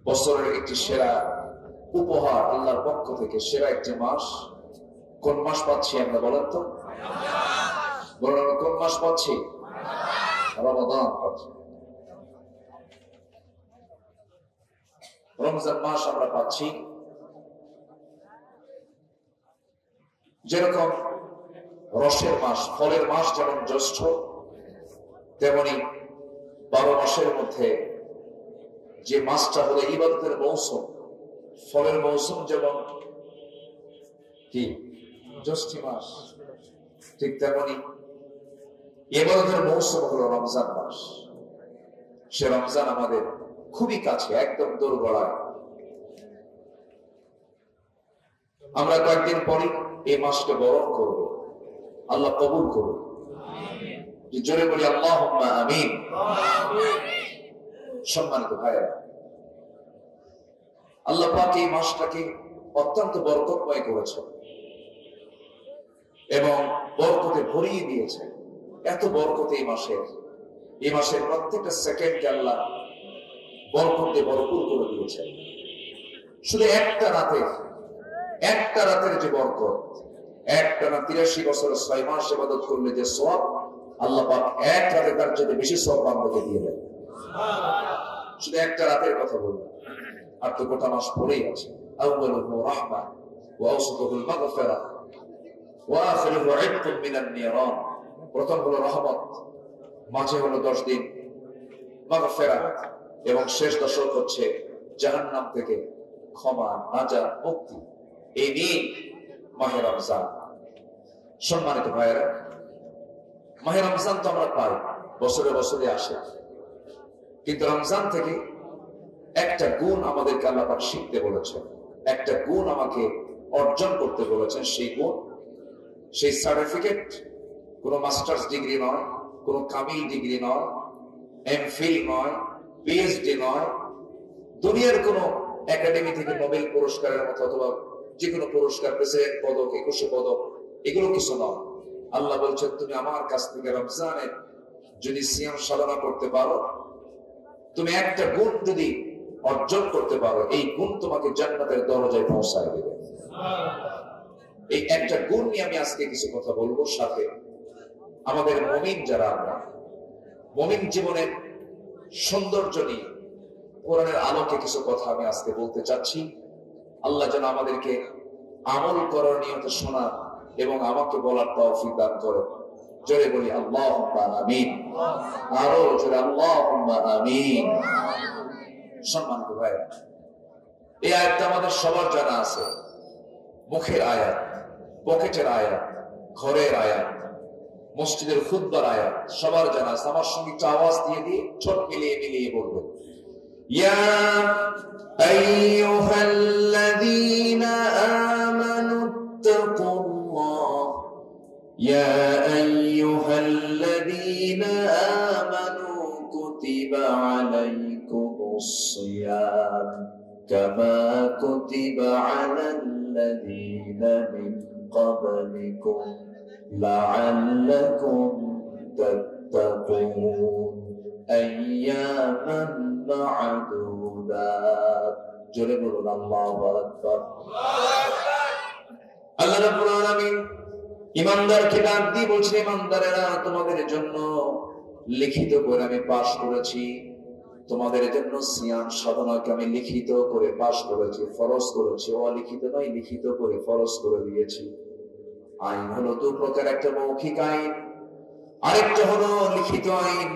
বছরের একটি সেরা উপহার আল্লাহর পক্ষ থেকে, সেরা একটি মাস। কোন মাস পাচ্ছি আমরা বলেন তো? বলেন কোন মাস পাচ্ছি? রমাদান পাচ্ছি। রমজান মাস আমরা পাচ্ছি। যেরকম রসের মাস, ফলের মাস যেমন জ্যৈষ্ঠ, তেমনি 12 মাসের মধ্যে যে মাসটা হলো ইবাদতের মৌসুম, ফলের মৌসুম, যেমন কি জ্যৈষ্ঠ মাস, ঠিক তেমনি ইবাদতের মৌসুম হলো রমজান মাস। সে রমজান আমাদের খুবই কাছে, একদম দোরগোড়ায়। আমরা কয়েকদিন পরে এই মাসকে বরণ করব। আল্লাহ কবুল করুন। জোরে বলি আল্লাহুম্মা আমিন। সম্মানিত ভাইয়েরা, আল্লাহ পাক এই মাসটাকে অত্যন্ত বরকতময় করেছেন এবং বরকতে ভরিয়ে দিয়েছেন। এত বরকত এই মাসের প্রত্যেকটা সেকেন্ডকে আল্লাহ বরকতে ভরপুর করে দিয়েছেন। শুধু একটা রাতের যে বরকত, একটানা 83 বছরের 6 মাস ইবাদত করলে যে সওয়াব, আল্লাহ পাক এক রাতে তার চেয়ে বেশি সওয়াব বান্দাকে দিয়ে দেন। শুধু একটা রাতের কথা বললাম, আর তো গোটা মাস পড়েই আছে। আউয়ালুহু রাহমা ওয়া আওসাতুহু মাগফিরা ওয়া আখিরুহু ইতকুম মিনান নিরান। প্রথম হলো রহমত, মাঝে হলো 10 দিন মাগফিরাত, এবং শেষ দশক হচ্ছে জাহান্নাম থেকে ক্ষমা, নাজাত, মুক্তি। এই নিয়ে মাহে রমজান। সম্মানিত ভাইয়েরা, মাহে রমজান তো আমরা পাই, বছরে বছরে আসে, কিন্তু রমজান থেকে একটা গুণ আমাদেরকে আল্লাহ পাক শিখতে বলেছেন, একটা গুণ আমাকে অর্জন করতে বলেছেন। সেই গুণ, সেই সার্টিফিকেট কোনো মাস্টার্স ডিগ্রি নয়, কোনো কামিল ডিগ্রি নয়, এমফিল নয়, পিএইচডি নয়, দুনিয়ার কোনো একাডেমি থেকে নোবেল পুরস্কারের মতো অথবা যে কোনো পুরস্কার, প্রেসিডেন্ট পদক, 21 পদক, এগুলো কিছু নয়। আল্লাহ বলছেন, তুমি আমার কাছ থেকে রমজানে যদি সিয়াম সাধনা করতে পারো, তুমি একটা গুণ যদি অর্জন করতে পারো, এই গুণ তোমাকে জান্নাতের দরজায় পৌঁছায় দেবে। এই একটা গুণ নিয়ে আমি আজকে কিছু কথা বলবো। সাথে আমাদের মুমিন যারা, আমরা মুমিন জীবনের সৌন্দর্য নিয়ে কোরআনের আলোকে কিছু কথা আমি আজকে বলতে চাচ্ছি। আল্লাহ যেন আমাদেরকে আমল করার নিয়তে শোনা এবং আমাকে বলার তৌফিক দান করেন। জোরে বলি আল্লাহুম্মা আমিন। আরো জোরে আল্লাহুম্মা আমিন। সম্মানিত ভাইরা, এই আয়াতটা আমাদের সবার জানা আছে। মুখের আয়াত, পকেটের আয়াত, ঘরের আয়াত, মসজিদের খুতবার আয়াত, সবার জানা আছে। আমার সঙ্গে একটু আওয়াজ দিয়ে ছোট মিলিয়ে বলবেন, ইয়া আইয়ুহাল্লাযীনা আমানুত্তাকুল্লাহ, ইয়া আইয়ুহাল্লাযীনা আমানু কুতিবা আলাইকুমুস সিয়াম কামা কুতিবা আলাল্লাযীনা মিন ক্বাবলিকুম লাআল্লাকুম তাত্তাকুন আইয়ামান মা'দুদাত। জোরে বলুন আল্লাহু আকবার। আল্লাহ রাব্বুল আলামিন ঈমানদারকে ডাক দিয়ে বলছেন, ঈমানদারেরা, তোমাদের জন্য লিখিত করে আমি পাশ করেছি, তোমাদের জন্য সিয়াম সাধনাকে আমি লিখিত করে পাশ করেছি, ফরজ করেছি। অলিখিত নয়, লিখিত করে ফরজ করে দিয়েছি। আইন হলো দু প্রকার, একটা মৌখিক আইন, আরেকটা হলো লিখিত আইন।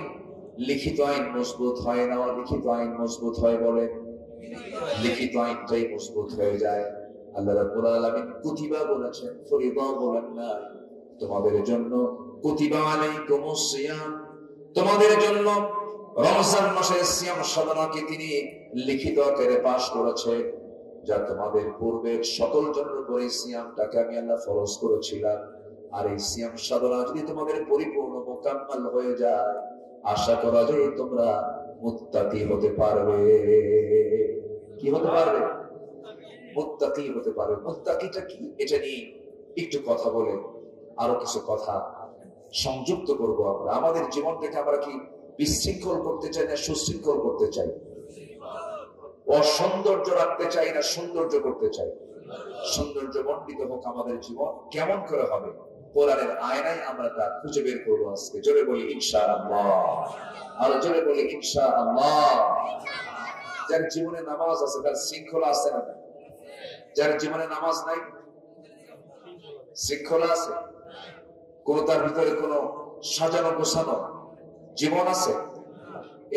লিখিত আইন মজবুত হয় না, লিখিত আইন মজবুত হয় বলে লিখিত আইনটাই মজবুত হয়ে যায়। আল্লাহ রাব্বুল আলামিন কুতিবা বলেছেন, ফরিদা বলেন না। তোমাদের জন্য কুতিবা আলাইকুমুস সিয়াম, তোমাদের জন্য রমজান মাসের সিয়াম সাধনাকে তিনি লিখিত আকারে পাশ করেছে, যা তোমাদের পূর্বের সকল জনের উপরে সিয়ামটাকে আমি আল্লাহ ফরজ করেছিলাম। আর এই সিয়াম সাধনা যদি তোমাদের পরিপূর্ণ মোকাম্মল হয়ে যায়, আশা করা যায় তোমরা মুত্তাকি হতে পারবে। কি হতে পারবে? মুত্তাকি হতে পারবে। মুত্তাকিটা কি, এটা নিয়ে একটু কথা বলে আরো কিছু কথা সংযুক্ত করব। আমরা আমাদের জীবনটাকে আমরা কি বিশৃঙ্খল করতে চাই না সুশৃঙ্খল করতে চাই? অসৌন্দর্য রাখতে চাই না সৌন্দর্য করতে চাই? সৌন্দর্য মণ্ডিত হোক আমাদের জীবন। কেমন করে হবে? কোরআনের আয়নায় আমরা তা খুঁজে বের করবো আজকে। জোরে বলি ইনশাআল্লাহ, আরো জোরে বলি ইনশাআল্লাহ। যার জীবনে নামাজ আছে তার শৃঙ্খলা আছে না? যার জীবনে নামাজ নাই শৃঙ্খলা আছে? কোন তার ভিতরে কোন সাজানো গোছানো জীবন আছে?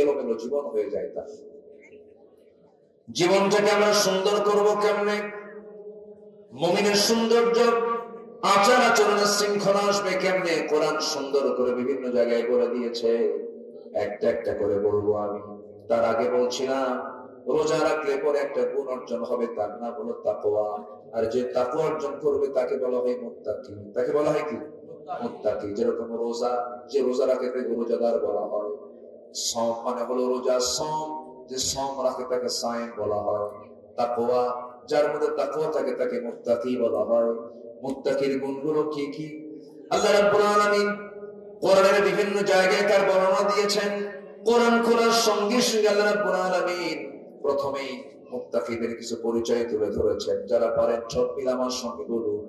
এলোমেলো জীবন হয়ে যায়। তার জীবনটাকে আমরা সুন্দর করবো কেমনে? মুমিনের সৌন্দর্য, আচার আচরণের শৃঙ্খলা আসবে কেমনে? কোরআন সুন্দর করে বিভিন্ন জায়গায় বলে দিয়েছে, একটা একটা করে বলবো আমি। তার আগে বলছিলাম রোজা রাখলে পরে একটা গুণ অর্জন হবে, তার নাম হলো তাকওয়া। আর যে তাকওয়া অর্জন করবে তাকে বলা হয় মুত্তাকি। তাকে বলা হয় কি? মুত্তাকি। যেরকম রোজা, যে রোজা রাখে তাকে রোজাদার বলা হয়। সম মানে হলো রোজা, সম যে সম রাখে তাকে সায়েম বলা হয়। তাকওয়া, যার মধ্যে তাকওয়া থাকে তাকে মুত্তাকি বলা হয়। মুত্তাকির গুণগুলো কি কি? আল্লাহ রাব্বুল আলামিন কোরআনের বিভিন্ন জায়গায় তার বর্ণনা দিয়েছেন। কোরআন খোলার সঙ্গে সঙ্গে আল্লাহ রাব্বুল আলামিন প্রথমেই মুত্তাকিদের কিছু পরিচয় তুলে ধরেছেন। যারা পারেন সব মিলে আমার সঙ্গে বলুন,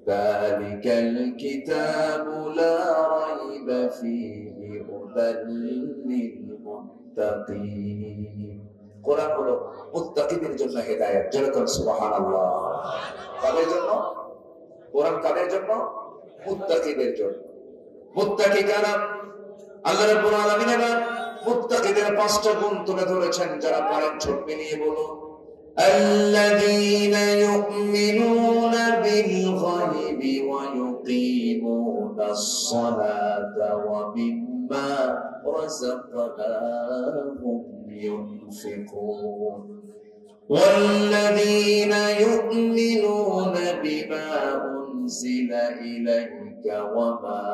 যালিকাল কিতাবু লা রাইবা ফীহি হুদাল লিল মুত্তাকিন। কোরআন হলো মুত্তাকিদের জন্য হেদায়েত। যেরকম সুবহানাল্লাহ। কাদের জন্য? কোরআন কাদের জন্য? মুত্তাকিদের জন্য। মুত্তাকি কারা? আল্লাহ রাব্বুল আলামিন এবার মুত্তাকিদের 5টা গুণ তুলে ধরেছেন। যারা পারেন ছোট মিলিয়ে বলুন, আল্লাযীনা ইউমিনুনা বিল গায়বি ওয়া ইউকিমুনাস সালাতা ওয়া মিম্মা রাযাকনাহুম ينفقون والذين يؤمنون بما أنزل إليك وما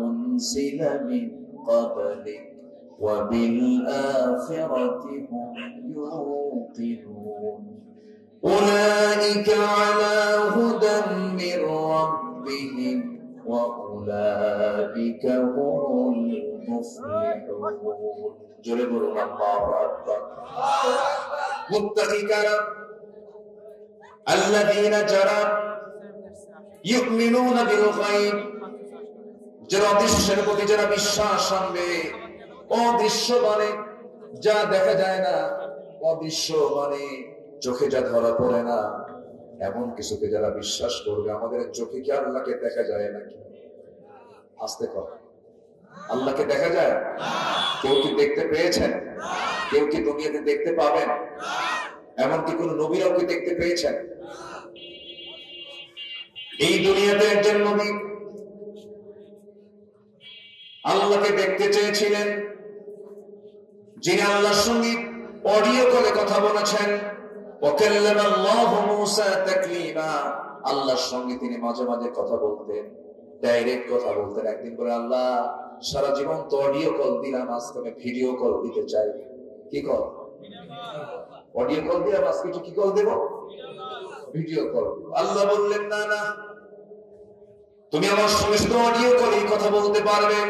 أنزل من قبلك وبالآخرة هم يوقنون أولئك على هدى من ربهم وأولئك هم المفلحون জোরে বলুন আল্লাহু আকবার। মুত্তাকি কারা? আল্লাযীনা যারা ইউমিনুনা বিল গায়ব, যারা অদৃশ্যের প্রতি যারা বিশ্বাস আনবে। অদৃশ্য মানে যা দেখা যায় না, অদৃশ্য মানে চোখে যা ধরা পড়ে না, এমন কিছুকে যারা বিশ্বাস করবে। আমাদের চোখে কি আল্লাহকে দেখা যায় নাকি? আস্তে কথা, আল্লাহকে দেখা যায়? কেউ কি দেখতে পেয়েছেন? কেউ কি দুনিয়াতে দেখতে পাবেন? এমনকি কোন নবীরাও কি দেখতে পেয়েছেন? এই দুনিয়াতে একজন নবী আল্লাহকে দেখতে চেয়েছিলেন, যিনি আল্লাহর সঙ্গে অডিও কলে কথা বলেছেন। ওয়াকাল্লামাল্লাহু মূসা তাকলিমা, আল্লাহর সঙ্গে তিনি মাঝে মাঝে কথা বলতেন, ডাইরেক্ট কথা বলতেন। একদিন বলে, আল্লাহ সারা জীবন তো অডিও কল দিলাম, আজকে আমি ভিডিও কল দিতে চাই। কি কল? অডিও কল দিলাম, আজকে কি কল দেব? Video call. আল্লাহ বললেন, না না, তুমি আমার সঙ্গে শুধু অডিও কলেই কথা বলতে পারবে,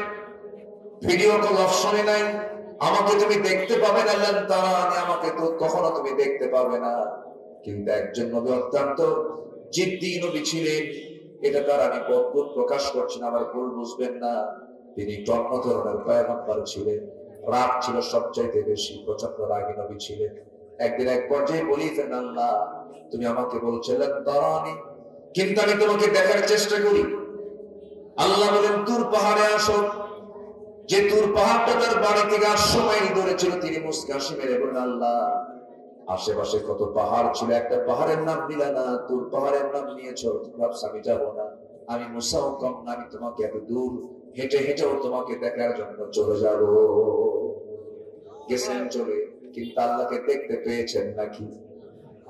ভিডিও কল অপশনে নাই। আমাকে তুমি দেখতে পাবে না, আমাকে তো কখনো তুমি দেখতে পাবে না। কিন্তু একজন নবী অত্যন্ত জিদ্দি নবী ছিলেন, এটা তার আমি বদবুদ প্রকাশ করছি না, আমার ভুল বুঝবেন না। তিনি অন্য ধরনের পয়গম্বর ছিলেন, রাগ ছিল সবচাইতে বেশি, প্রচন্ড রাগী নবী ছিলেন। একদিন এক পর্যায়ে বলিতেন, আল্লাহ তুমি আমাকে বলছিলেন দাঁড়ানি, কিন্তু আমি তোমাকে দেখার চেষ্টা করি। আল্লাহ বলেন, তুর পাহাড়ে আসো। যে তুর পাহাড়টা তার বাড়ি থেকে 800 মাইল দূরে ছিল, তিনি মুস্কি হাসি মেরে বলেন, আল্লাহ আশেপাশে কত পাহাড় ছিল, একটা পাহাড়ের নাম দিলা না, তুর পাহাড়ের নাম নিয়েছো। ভাবছ আমি যাবো না, আমি মুসাও কম না, আমি তোমাকে এত দূর হেঁটে হেঁটেও তোমাকে দেখার জন্য চলে যাব। গেছেন চলে, কিন্তু আল্লাহকে দেখতে পেয়েছেন নাকি?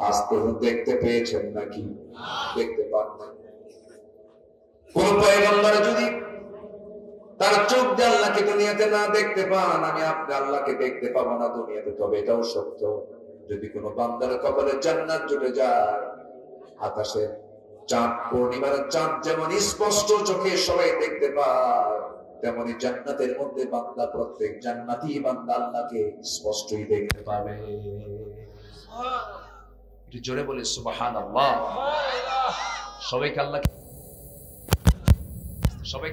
আজ পর্যন্ত দেখতে পেয়েছেন নাকি? দেখতে পান না। কোন পয়গম্বর যদি তার চোখ দিয়ে আল্লাহকে দুনিয়াতে না দেখতে পান, আমি আপনি আল্লাহকে দেখতে পাবো না দুনিয়াতে। তবে এটাও সত্য, যদি কোন বান্দার কপালে জান্নাত জুটে যায়, আকাশের চাঁদ, পূর্ণিমার চাঁদ যেমন স্পষ্ট চোখে সবাই দেখতে পায়, তেমনি জান্নাতের মধ্যে বান্দা, প্রত্যেক জান্নাতি বান্দা আল্লাহকে স্পষ্টই দেখতে পাবে। একটু জোরে বলি সুবহানাল্লাহ। সবাইকে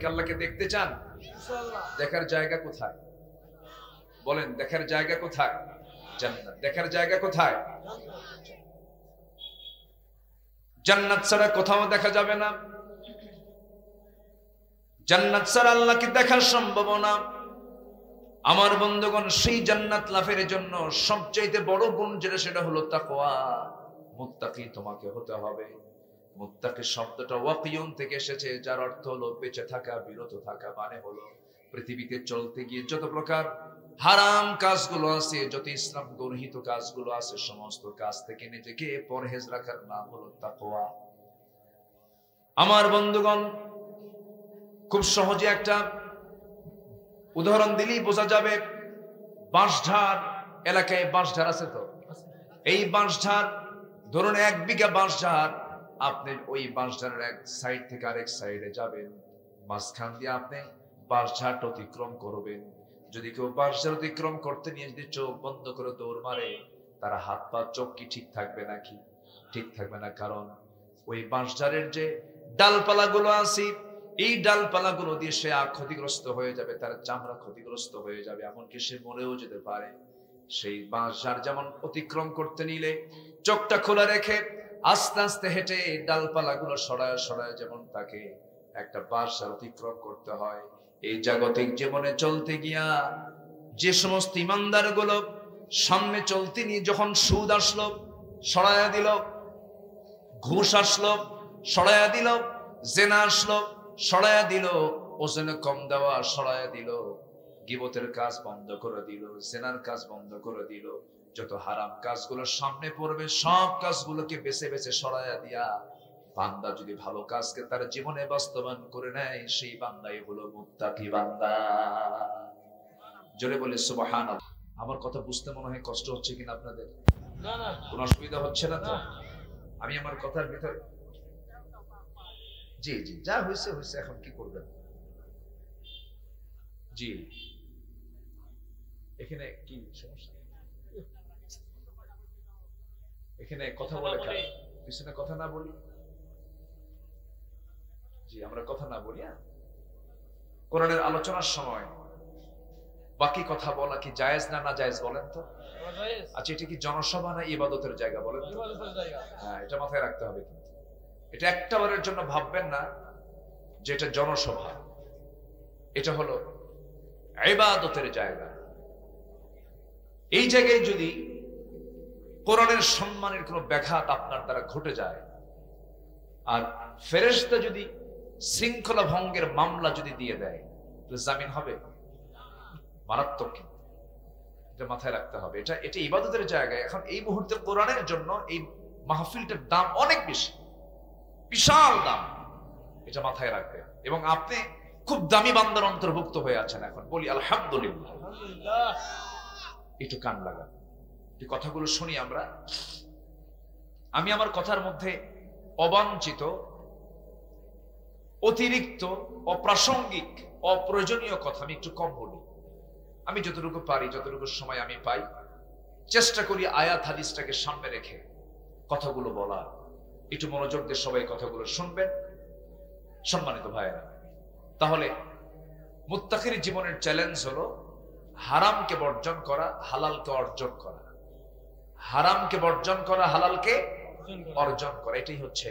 আল্লাহকে দেখতে চান? দেখার জায়গা কোথায় বলেন? দেখার জায়গা কোথায়? জান্নাত। দেখার জায়গা কোথায়? জান্নাত ছাড়া কোথাও দেখা যাবে না। জান্নাত ছাড়া আল্লাহকে দেখা সম্ভব না। আমার বন্ধুগণ, সেই জান্নাত লাভের জন্য সবচেয়ে বড় গুণ যেটা, সেটা হলো তাকওয়া। মুত্তাকি তোমাকে হতে হবে। মুত্তাকি শব্দটা ওয়াকিয়ুন থেকে এসেছে, যার অর্থ হলো বেঁচে থাকা, বিরত থাকা। মানে হলো পৃথিবীতে চলতে গিয়ে যত প্রকার হারাম কাজগুলো আছে, যত ইসলাম গর্হিত কাজগুলো আছে, সমস্ত কাজ থেকে নিজেকে পরহেজ রাখার নাম হলো তাকওয়া। আমার বন্ধুগণ, খুব সহজে একটা উদাহরণ দিলেই বোঝা যাবে। বাঁশঝাড় এলাকায় বাঁশঝাড় আছে তো? এই বাঁশঝাড় ধরুন 1 বিঘা বাঁশঝাড়, আপনি ওই বাঁশঝাড়ের এক সাইড থেকে আরেক সাইডে যাবেন, মাঝখান দিয়ে আপনি বাঁশঝাড় অতিক্রম করবেন। যদি কেউ বাঁশঝাড় অতিক্রম করতে নিয়ে যদি চোখ বন্ধ করে দৌড় মারে, তারা হাত পা চোখ কি ঠিক থাকবে নাকি? ঠিক থাকবে না। কারণ ওই বাঁশঝাড়ের যে ডালপালা গুলো আছে, এই ডালপালা গুলো দিয়ে সে ক্ষতিগ্রস্ত হয়ে যাবে, তার চামড়া ক্ষতিগ্রস্ত হয়ে যাবে, এমনকি সে মরেও যেতে পারে। সেই বাঁশঝাড় যেমন অতিক্রম করতে নিলে চোখটা খোলা রেখে আস্তে আস্তে হেঁটে ডালপালা গুলো সরায় সরায় যেমন তাকে একটা বাঁশঝাড় অতিক্রম করতে হয়, এই জাগতিক জীবনে চলতে গিয়া যে সমস্ত ইমানদার গুলো সামনে চলতে নিয়ে যখন সুদ আসলো সরায়া দিল, ঘুষ আসলো সরায়া দিল, জেনা আসলো সরায়া দিল, ওজনে কম দেওয়া সরায়া দিল, গীবতের কাজ বন্ধ করে দিল, জেনার কাজ বন্ধ করে দিল, যত হারাম কাজগুলো সামনে পড়বে সব কাজগুলোকে বেছে বেছে সরায়া দিয়া বান্দা যদি ভালো কাজকে তার জীবনে বাস্তবায়ন করে নেয়, সেই বান্দাই হলো মুত্তাকি বান্দা। জোরে বলে সুবহানাল্লাহ। আমার কথা বুঝতে মনে হয় কষ্ট হচ্ছে কিনা আপনাদের? না না, কোনো অসুবিধা হচ্ছে না তো? আমি আমার কথার ভিতরে জি জি, যা হয়েছে হয়েছে, এখন কি করবেন? জি, এখানে কি সমস্যা? এখানে কথা বলে পিছনে কথা না বলি? জি, আমরা কথা না বলি। কোরআনের আলোচনার সময় বাকি কথা বলা কি জায়েজ না না জায়েজ বলেন তো? আচ্ছা, এটা কি জনসভা না ইবাদতের জায়গা বলেন তো? হ্যাঁ, এটা মাথায় রাখতে হবে। কিন্তু এটা একটা বারের জন্য ভাববেন না যে এটা জনসভা। এটা হলো ইবাদতের জায়গা। এই জায়গায় যদি কোরআনের সম্মানের কোনো ব্যাঘাত আপনার দ্বারা ঘটে যায়, আর ফেরেশতা যদি শৃঙ্খলা ভঙ্গের মামলা যদি দিয়ে দেয়, তাহলে জামিন হবে? মারাত্মক। কিন্তু এটা মাথায় রাখতে হবে। এটা ইবাদতের জায়গায়। এখন এই মুহূর্তে কোরআনের জন্য এই মাহফিলটার দাম অনেক বেশি, বিশাল দাম। এটা মাথায় রাখবে। এবং আপনি খুব দামি বান্দার অন্তর্ভুক্ত হয়ে আছেন। এখন বলি আলহামদুলিল্লাহ। একটু কান লাগা, এই কথাগুলো শুনি আমরা। আমি আমার কথার মধ্যে অবাঞ্ছিত, অতিরিক্ত, অপ্রাসঙ্গিক, অপ্রয়োজনীয় কথা আমি একটু কম বলি। আমি যতটুকু পারি, যতটুকু সময় আমি পাই, চেষ্টা করি আয়াত হাদিসটাকে সামনে রেখে কথাগুলো বলা। একটু মনোযোগ দিয়ে সবাই কথাগুলো শুনবেন সম্মানিত ভাইয়েরা। তাহলে মুত্তাকির জীবনের চ্যালেঞ্জ হলো হারামকে বর্জন করা, হালালকে অর্জন করা। হারামকে বর্জন করা, হালালকে অর্জন করা, এটাই হচ্ছে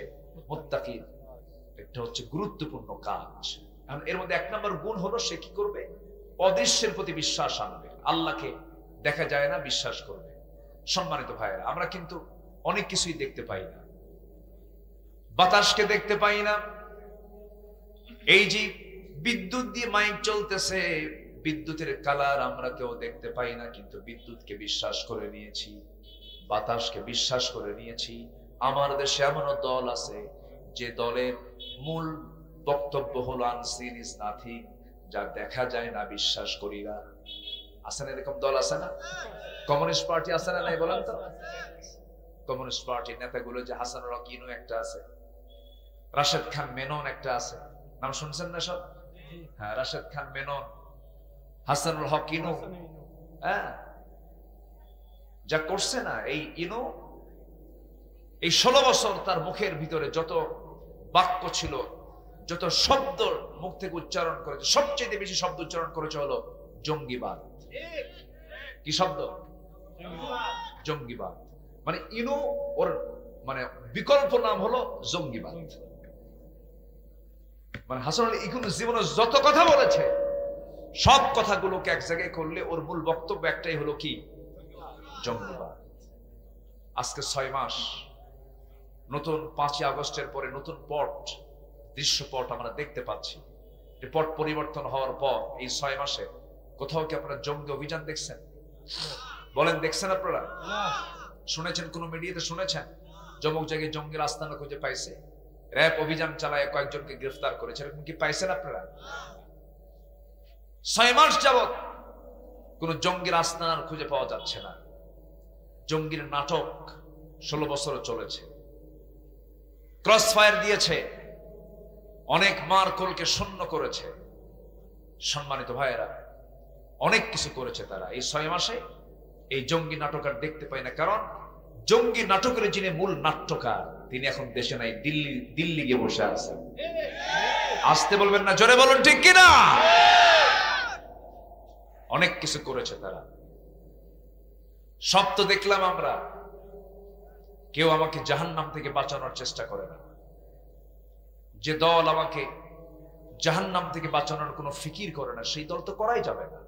মুত্তাকির একটা হচ্ছে গুরুত্বপূর্ণ কাজ। এর মধ্যে 1 নম্বর গুণ হলো সে কি করবে? অদৃশ্যের প্রতি বিশ্বাস আনবে। আল্লাহকে দেখা যায় না, বিশ্বাস করবে। সম্মানিত ভাইয়েরা, আমরা কিন্তু অনেক কিছুই দেখতে পাই না। বাতাসকে দেখতে পাই না। এই যে বিদ্যুৎ দিয়ে মাইক চলতেছে, বিদ্যুতের কালার আমরা কেউ দেখতে পাই না, কিন্তু বিদ্যুৎকে বিশ্বাস করে নিয়েছি, বাতাসকে বিশ্বাস করে নিয়েছি। আমার দেশে এমনও দল আছে যে দলের মূল বক্তব্য হলো আনসিন ইজ নাথিং, যা দেখা যায় না বিশ্বাস করি না। আছে না এরকম দল? আছে না? কমিউনিস্ট পার্টি আছে না? নাই বলেন তো? কমিউনিস্ট পার্টির নেতাগুলো যে হাসানুল হক ইনু একটা আছে, রাশেদ খান মেনন একটা আছে, নাম শুনছেন না সব? হ্যাঁ, রাশেদ খান মেনন, হাসানুল হক ইনু। হ্যাঁ, যা করছে না এই ইনু, এই 16 বছর তার মুখের ভিতরে যত বাক্য ছিল, যত শব্দ মুখ থেকে উচ্চারণ করেছে, সবচেয়ে বেশি শব্দ উচ্চারণ করেছে হলো জঙ্গিবাদ। কি শব্দ? জঙ্গিবাদ। মানে ইনু ওর মানে বিকল্প নাম হলো জঙ্গিবাদ। মানে হাসান আলী ইকনু জীবনে যত কথা বলেছে সব কথাগুলোকে এক জায়গায় করলে ওর মূল বক্তব্য একটাই হলো কি? জঙ্গিবাদ। আজকে 6 মাস, নতুন 5ই আগস্টের পরে নতুন দৃশ্যপট আমরা দেখতে পাচ্ছি। পট পরিবর্তন হওয়ার পর এই 6 মাসে কোথাও কি আপনারা জঙ্গি অভিযান দেখছেন? বলেন, দেখছেন আপনারা? শুনেছেন? কোন মিডিয়াতে শুনেছেন জমক জায়গায় জঙ্গির আস্তানা খুঁজে পাইছে, র‍্যাব অভিযান চালায় কয়েকজনকে গ্রেফতার করেছে, এরকম কি পাইছেন আপনারা? 6 মাস যাবত কোন জঙ্গির আস্তানা খুঁজে পাওয়া যাচ্ছে না। জঙ্গির নাটক 16 বছর চলেছে। ক্রস ফায়ার দিয়েছে, অনেক মারকোলকে শূন্য করেছে। সম্মানিত ভাইয়েরা, অনেক কিছু করেছে তারা এই 6 মাসে। এই জঙ্গি নাটক আর দেখতে পাই না, কারণ জঙ্গি নাটকের যিনি মূল নাট্যকার তিনি এখন দেশে নাই, দিল্লি গিয়ে বসে আছেন। আসতে বলবেন না, জোরে বলুন ঠিক কিনা? অনেক কিছু করেছে তারা, সব তো দেখলাম আমরা। কেউ আমাকে জাহান্নাম থেকে বাঁচানোর চেষ্টা করে না। যে দল আমাকে জাহান্নাম থেকে বাঁচানোর কোনো ফিকির করে না, সেই দল তো করাই যাবে না।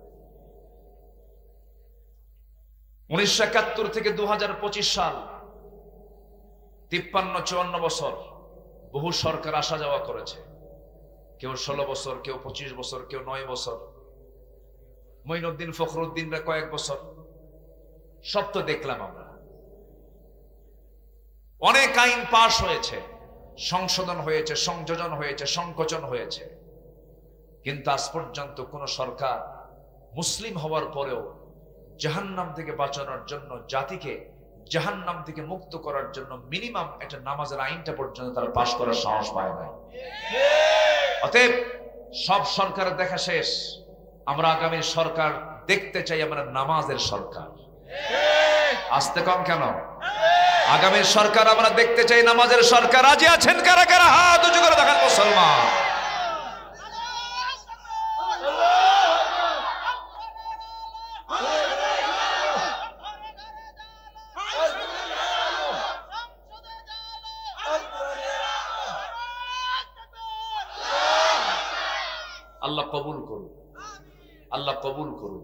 1971 থেকে 2025 সাল, 53-54 বছর বহু সরকার আসা যাওয়া করেছে। কেউ 16 বছর, কেউ 25 বছর, কেউ 9 বছর, মঈনুদ্দিন ফখরুদ্দিনরা কয়েক বছর। সব তো দেখলাম আমরা। অনেক আইন পাশ হয়েছে, সংশোধন হয়েছে, সংযোজন হয়েছে, সংকোচন হয়েছে, কিন্তু আজ পর্যন্ত কোন সরকার মুসলিম হওয়ার পরেও জাহান্নাম থেকে বাঁচানোর জন্য, জাতিকে জাহান্নাম থেকে মুক্ত করার জন্য মিনিমাম একটা নামাজের আইনটা পর্যন্ত তারা পাশ করার সাহস পায় না। অতএব সব সরকারের দেখা শেষ। আমরা আগামী সরকার দেখতে চাই, আমরা নামাজের সরকার। আসতে কম কেন? আগামী সরকার আমরা দেখতে চাই নামাজের সরকার। রাজি আছেন কারা কারা? হাত উঁচু করে দেখান মুসলমান। আল্লাহ কবুল করুন, আল্লাহ কবুল করুন।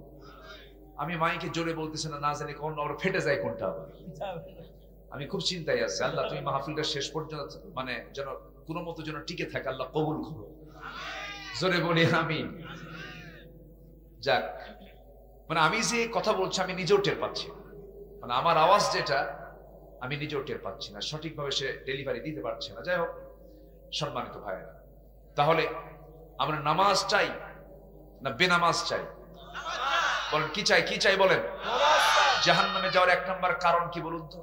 আমি মাইকে জোরে বলতেছি না, না জানি কোন ওর ফেটে যায় কোনটা। আমি খুব চিন্তায় আছি। আল্লাহ তুমি মাহফিলটা শেষ পর্যন্ত মানে যেন কোনো মতো যেন টিকে থাকে, আল্লাহ কবুল করো। জোরে বলি আমিন। যাক, মানে আমি যে কথা বলছি আমি নিজেও টের পাচ্ছি না। মানে আমার আওয়াজ যেটা আমি নিজেও টের পাচ্ছি না, সঠিকভাবে সে ডেলিভারি দিতে পারছে না। যাই হোক, সম্মানিত ভাইয়েরা, তাহলে আমরা নামাজ চাই না বেনামাজ চাই? বলেন কি চাই? কি চাই বলেন? জাহান্নামে যাওয়ার 1 নম্বর কারণ কি বলুন তো?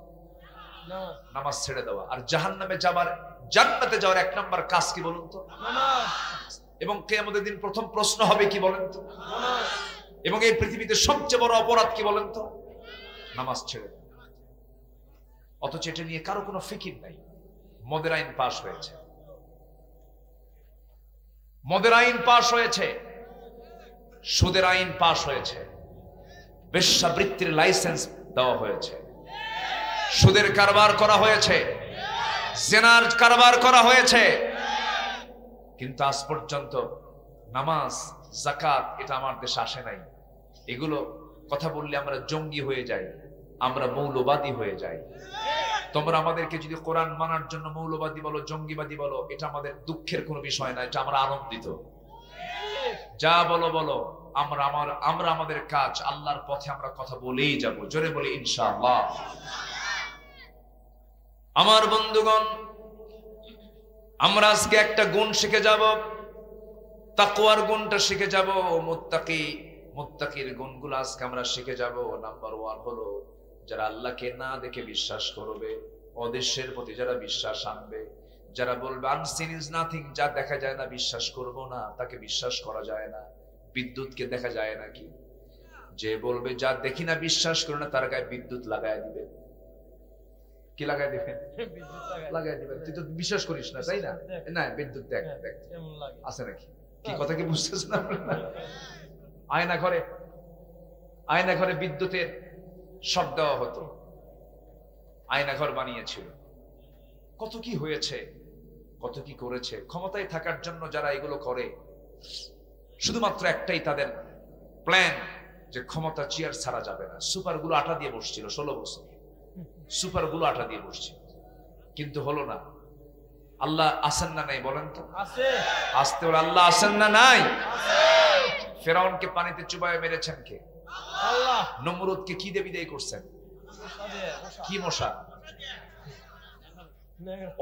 নামাজ ছেড়ে দেওয়া। আর জাহান্নামে যাবার, জান্নাতে যাওয়ার 1 নম্বর কাজ কি বলুন তো? এবং কিয়ামতের দিন প্রথম প্রশ্ন হবে কি বলেন তো? এবং এই পৃথিবীতে সবচেয়ে বড় অপরাধ কি বলেন তো? নামাজ ছেড়ে দেওয়া। অথচ এটা নিয়ে কারো কোনো ফিকির নাই। মদের আইন পাশ হয়েছে, মদের আইন পাশ হয়েছে, সুদের আইন পাশ হয়েছে, বেশ্যাবৃত্তির লাইসেন্স দেওয়া হয়েছে, সুদের কারবার করা হয়েছে, জিনার কারবার করা হয়েছে, কিন্তু আজ পর্যন্ত নামাজ, যাকাত এটা আমার দেশে আসে নাই। এগুলো কথা বললে আমরা জঙ্গি হয়ে যাই, আমরা মৌলবাদী হয়ে যাই। তোমরা আমাদেরকে যদি কোরআন মানার জন্য মৌলবাদী বলো, জঙ্গিবাদী বলো, এটা আমাদের দুঃখের কোনো বিষয় না, এটা আমরা আনন্দিত। যা বলো বলো, আমরা আমাদের কাজ আল্লাহর পথে আমরা কথা বলেই যাব। জোরে বলি ইনশাআল্লাহ। আমার বন্ধুগণ, আমরা আজকে একটা গুণ শিখে যাব, তাকওয়ার গুণটা শিখে যাব। মুত্তাকির গুণগুলো আজকে আমরা শিখে যাব। নাম্বার 1 হলো যারা আল্লাহকে না দেখে বিশ্বাস করবে, অদৃশ্যের প্রতি যারা বিশ্বাস আনবে, যারা বলবে আনসিন ইজ নাথিং, যা দেখা যায় না বিশ্বাস করব না, তাকে বিশ্বাস করা যায় না। বিদ্যুৎকে দেখা যায় নাকি? যে বলবে যা দেখি না বিশ্বাস করে না, তার গায়ে বিদ্যুৎ লাগায় দিবে। কি লাগাই দিবেন? লাগাই দিবেন। তুই তো বিশ্বাস করিস না, তাই না? না, বিদ্যুৎ দেখ দেখ আছে নাকি? কি কথা কি বুঝতেছেন আপনারা? আয়না ঘরে বিদ্যুতের শক দেওয়া হতো, আয়না ঘর বানিয়েছিল। কত কি হয়েছে, কত কি করেছে। ক্ষমতায় থাকার জন্য যারা এগুলো করে, শুধুমাত্র একটাই তাদের প্ল্যান, যে ক্ষমতা চেয়ার ছাড়া যাবে না। সুপারগুলো আটা দিয়ে বসছিল 16 বছর, সুপারগুলো আটা দিয়ে বসছিল, কিন্তু হলো না। আল্লাহ আছেন না নাই বলেন তো? আসতে বলে আল্লাহ আছেন না নাই? ফেরাউনকে পানিতে চুবায় মেরেছেন কে? আল্লাহ। নমরুদকে কি দিয়ে বিদায় করছেন? কি মশা?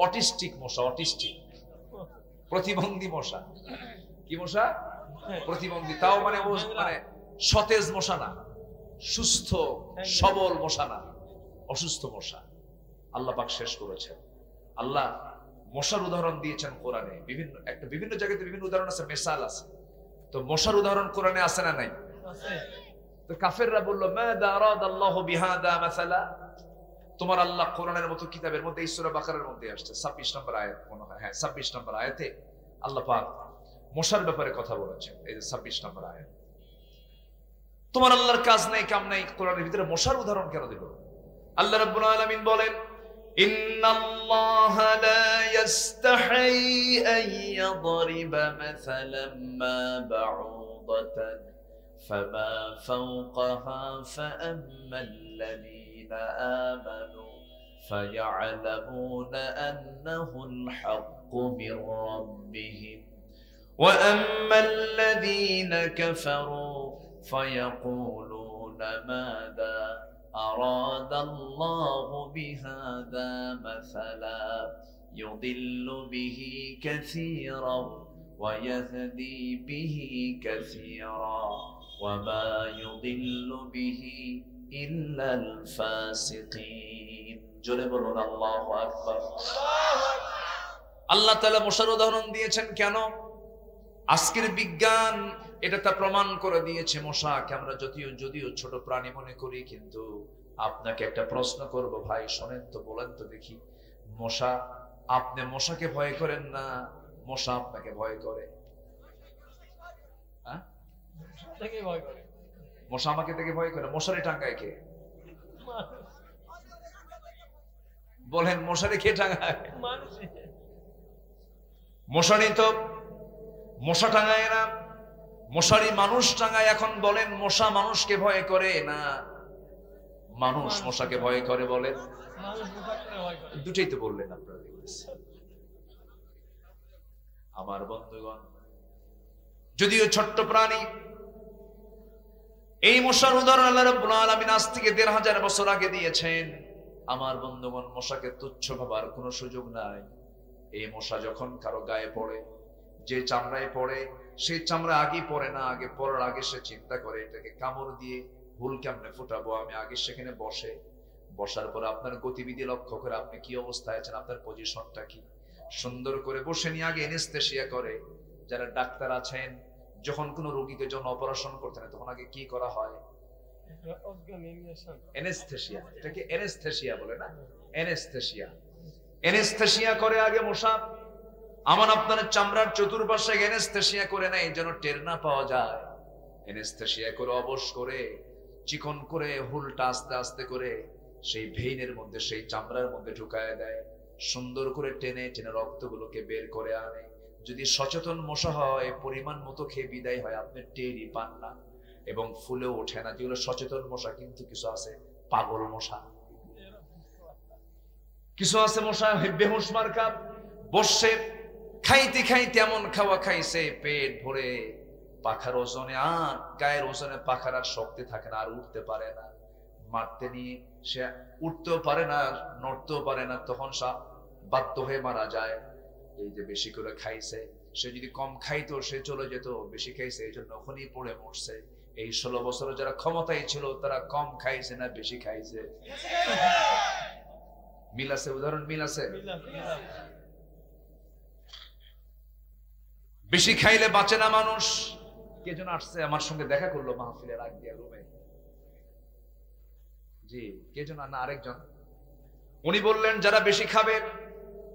অটিস্টিক মশা, অটিস্টিক, প্রতিবন্ধী মশা। কি মশা? প্রতিবন্ধী। তাও মানে সতেজ মশা না, সুস্থ সবল মশা না, অসুস্থ মশা। আল্লাহ পাক শেষ করেছেন। আল্লাহ মশার উদাহরণ দিয়েছেন কোরআনে। বিভিন্ন জায়গাতে বিভিন্ন উদাহরণ আছে, মেসাল আছে। তো মশার উদাহরণ কোরআনে আছে না নাই? তো কাফেররা বলল, মাযা আরাদাল্লাহু বিহাদা মাসালা। তোমার আল্লাহ কোরআনের মতো কিতাবের মধ্যে, এই সূরা বাকারার মধ্যে আসছে 26 নম্বর আয়াত মনে হয়, হ্যাঁ 26 নম্বর আয়াতে আল্লাহ পাক মশার ব্যাপারে কথা বলেছেন। এই যে 26 নম্বর আয়াত। তোমার আল্লাহর কাজ নাই, কাম নাই, কোরআনের ভিতরে মশার উদাহরণ কেন দিল? আল্লাহ রাব্বুল আলামিন বলেন, ইন্নাল্লাহা লা ইস্তাহি আন ইয়াদরিবা মাসালাম মা বাউদাতান ফামা ফাওকাহা ফাআম্মাল্লাযীনা আমানু ফায়া'লামুনা আন্নাহুল হাক্কু মির রাব্বিহিম ওয়া আম্মাল্লাযীনা কাফারু فيقولون ماذا أراد الله بهذا مثلا يضل به كثيرا ويهدي به كثيرا وما يضل به إلا الفاسقين جربنا الله أكبر আল্লাহ তাআলা মশার উদাহরণ দিয়েছেন কেন? আজকের বিজ্ঞান এটা তা প্রমাণ করে দিয়েছে, মশাকে আমরা যদিও ছোট প্রাণী মনে করি, কিন্তু আপনাকে একটা প্রশ্ন করব ভাই, শোনেন তো, বলেন তো দেখি, মশা, আপনি মশাকে ভয় করেন না মশা আপনাকে ভয় করে? হ্যাঁ, মশা আমাকে দেখে ভয় করে। মশারি টাঙ্গায় কে? বলেন, মশারি কে টাঙ্গায়? মশারি তো মশা টাঙ্গায় না, মশারি মানুষ টাঙ্গায়। এখন বলেন, মশা মানুষকে ভয় করে না মানুষ মশাকে ভয় করে? বলেন, দুটেই তো বললেন আপনারা। আমার বন্ধুগণ, যদিও ছোট্ট প্রাণী, এই মশার উদাহরণ আল্লাহ রাব্বুল আলামিন আজ থেকে ১৫০০ বছর আগে দিয়েছেন। আমার বন্ধুগণ, মশাকে তুচ্ছ ভাবার কোনো সুযোগ নাই। এই মশা যখন কারো গায়ে পড়ে, যে চামড়ায় পড়ে, সেই চামড়া আগে পড়ে না, আগে পড়ার আগে সে চিন্তা করে এটাকে কামড় দিয়ে হুল কেমনে ফোটাবো। আমি আগে সেখানে বসার পর আপনার গতিবিধি লক্ষ্য করে আপনি কি অবস্থায় আছেন, আপনার পজিশনটা কি, সুন্দর করে বসে নিয়ে আগে এনেস্থেশিয়া করে। যারা ডাক্তার আছেন, যখন কোনো রোগীকে যখন অপারেশন করতে হয় তখন আগে কি করা হয়? এনেস্থেশিয়া। এটাকে এনেস্থেশিয়া বলে না? এনেস্থেশিয়া করে আগে মশা। আমার আপনার চামড়ার চতুর্পাশে এনেস্থেশিয়া করে নেয় যেন টের না পাওয়া যায়। এনেস্থেশিয়া করে অবশ করে চিকন করে হুলটা আস্তে আস্তে করে সেই ভেইনের মধ্যে, সেই চামড়ার মধ্যে ঢুকায় দেয়। সুন্দর করে টেনে টেনে রক্তগুলোকে বের করে আনে। যদি সচেতন মশা হয়, পরিমাণ মতো খেয়ে বিদায় হয়, আপনি টেরই পান না এবং ফুলেও ওঠে না। যেগুলো সচেতন মশা, কিন্তু কিছু আছে পাগল মশা, কিছু আছে মশা বেহুশ মার্কা, বসে খাইতে খাইতে এমন খাওয়া খাইছে পেট ভরে, পাখার ওজনে আর গায়ের ওজনে পাখার আর শক্তি থাকে না, আর উঠতে পারে না। মারতে নিয়ে সে উঠতেও পারে না, নড়তেও পারে না, তখন বাধ্য হয়ে মারা যায়। এই যে বেশি করে খাইছে, সে যদি কম খাইতো সে চলে যেত, বেশি খাইছে এই জন্য ওখানেই পড়ে মরছে। এই 16 বছরে যারা ক্ষমতায় ছিল তারা কম খাইছে না বেশি খাইছে? মিল আছে, উদাহরণ মিল আছে। বেশি খাইলে বাঁচে না মানুষ। কে যেন আসছে আমার সঙ্গে দেখা করলো মাহফিলের আগ দিয়ে রুমে, জি কে যেন, না আরেকজন, উনি বললেন যারা বেশি খাবে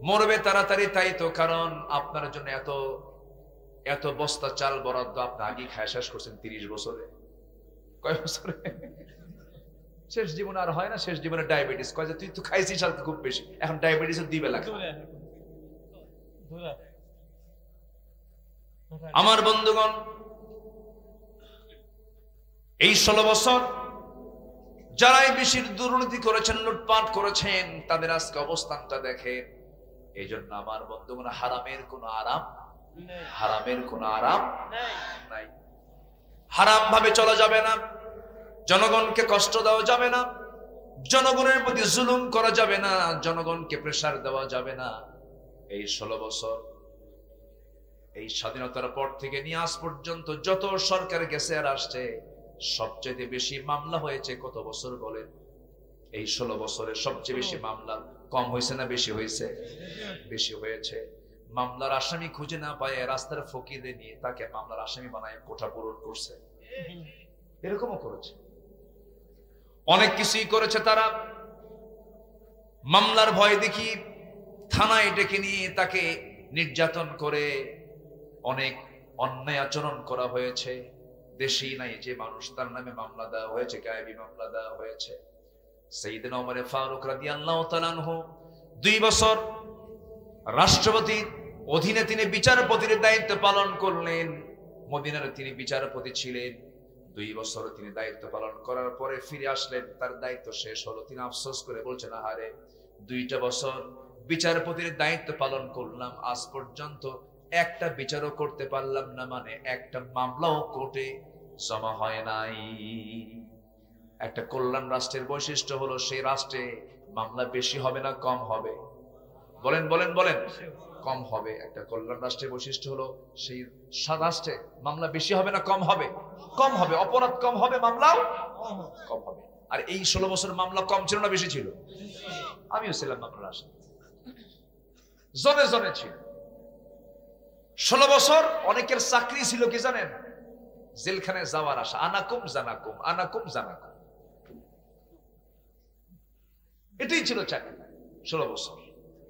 মরবে তাড়াতাড়ি, তাই তো কারণ আপনার জন্য এত এত বস্তা চাল বরাদ্দ আপনি আগে খায় শেষ করছেন 30 বছরে। কয় বছরে? শেষ জীবনে আর হয় না, শেষ জীবনে ডায়াবেটিস। কয় যে তুই তো খাইছিস চাল খুব বেশি, এখন ডায়াবেটিসের 2 বেলা। আমার বন্ধুগণ, এই 16 বছর যারাই বেশি দুর্নীতি করেছেন, লুটপাট করেছেন, তাদের আজকে অবস্থানটা দেখেন। এই জন্য আমার বন্ধুগণ, হারামের কোনো আরাম, হারামের কোনো আরাম নাই। হারাম ভাবে চলা যাবে না, জনগণকে কষ্ট দেওয়া যাবে না, জনগণের প্রতি জুলুম করা যাবে না, জনগণকে প্রেসার দেওয়া যাবে না। এই 16 বছর, এই স্বাধীনতার পর থেকে নিয়ে আজ পর্যন্ত যত সরকার গেছে আর আসছে, সবচেয়ে বেশি মামলা হয়েছে কত বছর বলেন? এই 16 বছরে সবচেয়ে বেশি মামলা কম হয়েছে না বেশি হয়েছে? বেশি হয়েছে। মামলার আসামি খুঁজে না পায় রাস্তার ফকিরে নিয়ে তাকে মামলার আসামি বানায় কোঠা পূরণ করছে, এরকমও করেছে। অনেক কিছুই করেছে তারা। মামলার ভয় দেখি থানায় ডেকে নিয়ে তাকে নির্যাতন করে অনেক অন্যায় আচরণ করা হয়েছে। দেশেই নাই যে মানুষ তার নামে মামলা দেওয়া হয়েছে, গায়েবী মামলা দেওয়া হয়েছে। সাইয়েদনা ওমর ফারুক রাদিয়াল্লাহু তাআলা আনহু 2 বছর রাষ্ট্রপতির অধীনে তিনি বিচারপতির দায়িত্ব পালন করলেন। মদিনার তিনি বিচারপতি ছিলেন। 2 বছর তিনি দায়িত্ব পালন করার পরে ফিরে আসলেন, তার দায়িত্ব শেষ হলো। তিনি আফসোস করে বলছেন, আহারে 2টা বছর বিচারপতির দায়িত্ব পালন করলাম, আজ পর্যন্ত একটা বিচারও করতে পারলাম না, মানে একটা মামলাও কোর্টে জমা হয় নাই। একটা কল্যাণ রাষ্ট্রের বৈশিষ্ট্য হলো সেই রাষ্ট্রে মামলা বেশি হবে না কম হবে? বলেন বলেন বলেন। কম হবে। একটা কল্যাণ রাষ্ট্রের বৈশিষ্ট্য হলো সেই রাষ্ট্রে মামলা বেশি হবে না কম হবে? কম হবে। অপরাধ কম হবে, মামলাও কম হবে। আর এই 16 বছর মামলা কম ছিল না বেশি ছিল? আমিও ছিলাম মামলার আসামি, জনে জনে ছিল। 16 বছর অনেকের চাকরি ছিল কি জানেন? জেলখানে যাওয়ার আশা। আনাকুম জানাকুম, আনাকুম জানাকুম, এটাই ছিল চাকরি। 16 বছর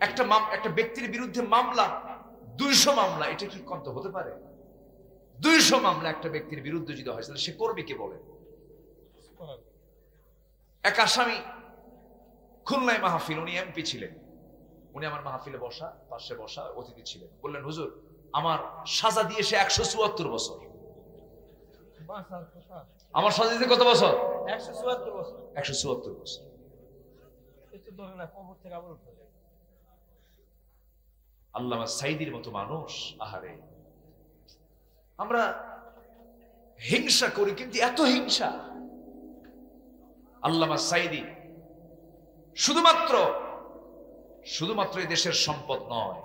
একটা ব্যক্তির বিরুদ্ধে মামলা 200 মামলা, এটা কি কত হতে পারে? 200 মামলা একটা ব্যক্তির বিরুদ্ধে যদি হয় তাহলে সে করবে কি বলে? এক আসামি খুলনায় মাহফিল, উনি এমপি ছিলেন, উনি আমার মাহফিলে বসা, পাশে বসা অতিথি ছিলেন। বললেন, হুজুর আমার সাজা দিয়েছে 174 বছর। আমার সাজা দিতে কত বছর? 174 বছর। 174 বছর। আল্লামা সাইদির মতো মানুষ, আহারে আমরা হিংসা করি, কিন্তু এত হিংসা। আল্লামা সাইদি শুধুমাত্র এই দেশের সম্পদ নয়,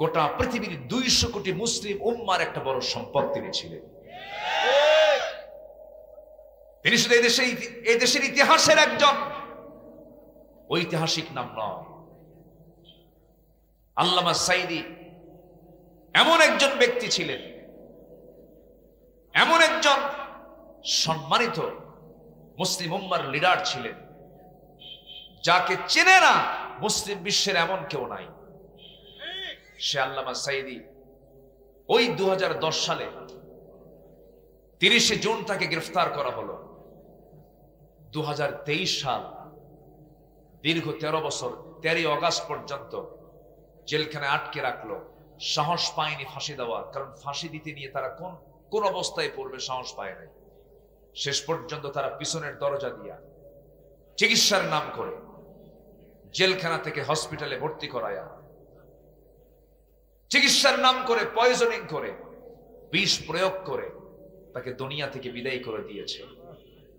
গোটা পৃথিবীর 200 কোটি মুসলিম উম্মার একটা বড় সম্পদ তিনি ছিলেন। তিনি শুধু এই দেশের ইতিহাসের একজন ঐতিহাসিক নাম নয়। আল্লামা সাইদি এমন একজন ব্যক্তি ছিলেন, এমন একজন সম্মানিত মুসলিম উম্মার লিডার ছিলেন, যাকে চেনে না মুসলিম বিশ্বের এমন কেউ নাই। সে আল্লামা সাইদি ওই 2010 সালে 30শে জুন তাকে গ্রেফতার করা হলো। 2023 সাল দীর্ঘ 13 বছর 13 অগাস্ট পর্যন্ত জেলখানায় আটকে রাখলো। সাহস পায়নি ফাঁসি দেওয়ার, কারণ ফাঁসি দিতে নিয়ে তারা কোন অবস্থায় পড়বে সাহস পায় নাই। শেষ পর্যন্ত তারা পিছনের দরজা দিয়া চিকিৎসার নাম করে জেলখানা থেকে হসপিটালে ভর্তি করায়া, চিকিৎসার নাম করে পয়জনিং করে, বিষ প্রয়োগ করে তাকে দুনিয়া থেকে বিদায় করে দিয়েছে।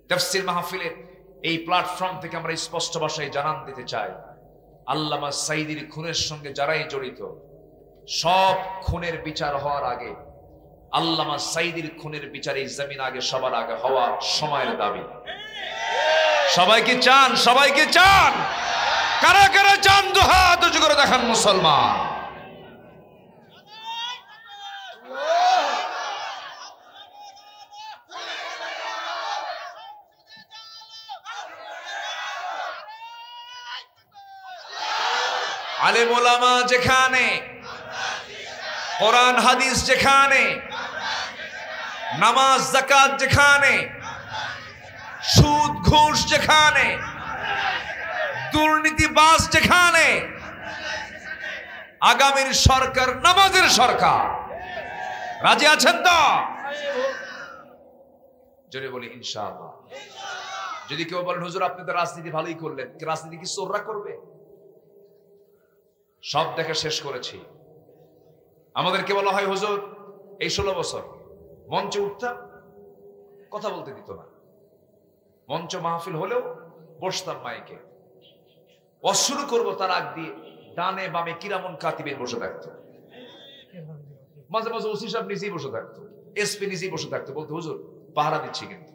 তাফসীর মাহফিলের এই প্ল্যাটফর্ম থেকে আমরা স্পষ্ট ভাষায় জানান দিতে চাই, আল্লামা সাইদির খুনের সঙ্গে যারাই জড়িত, সব খুনের বিচার হওয়ার আগে আল্লামা সাইদির খুনের বিচার এই জমিন আগে সবার আগে হওয়া সময়ের দাবি। সবাইকে চান? সবাইকে চান? কারা কারা চান? দুহাত উঁচু করে দেখান মুসলমান। আলেম ওলামা যেখানে, কোরআন হাদিস যেখানে, নামাজ যাকাত যেখানে, সুদ ঘুষ যেখানে, দুর্নীতিবাজ যেখানে, আগামীর সরকার নামাজের সরকার। রাজি আছেন তো? জোরে বলি ইনশাআল্লাহ। যদি কেউ বলেন হুজুর আপনি তো রাজনীতি ভালোই করলেন, রাজনীতি কি চোররা করবে? সব দেখা শেষ করেছি। আমাদেরকে বলা হয় হুজুর এই 16 বছর মঞ্চে উঠতাম, কথা বলতে দিত না। মঞ্চ মাহফিল হলেও বসতাম মাইকে, শুরু করবো তার আগ দিয়ে ডানে বামে কিরামন কাতিবের বসে থাকতো। মাঝে মাঝে ওসি সাহেব নিজেই বসে থাকতো, এসপি নিজেই বসে থাকতো, বলতো হুজুর পাহারা দিচ্ছি কিন্তু।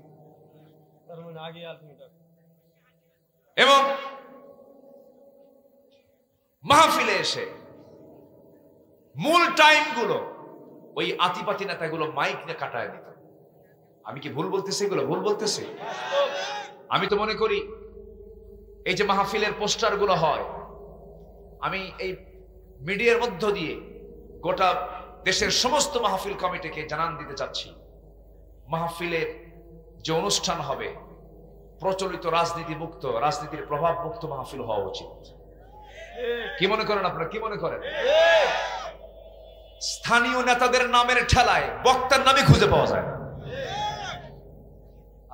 এবং মাহফিলে এসে মূল টাইম গুলো ওই আতিপাতি নেতাগুলো মাইক নিয়ে কাটায় দিত। আমি কি ভুল বলতেছি? এগুলো ভুল বলতেছি? আমি তো মনে করি এই যে মাহফিলের পোস্টার গুলো হয়, আমি এই মিডিয়ার মধ্য দিয়ে গোটা দেশের সমস্ত মাহফিল কমিটিকে জানান দিতে চাচ্ছি, মাহফিলের যে অনুষ্ঠান হবে প্রচলিত রাজনীতি মুক্ত, রাজনীতির প্রভাব মুক্ত মাহফিল হওয়া উচিত। কি মনে করেন আপনারা? কি মনে করেন? স্থানীয় নেতাদের নামের ঠেলায় বক্তার নামে খুঁজে পাওয়া যায় না,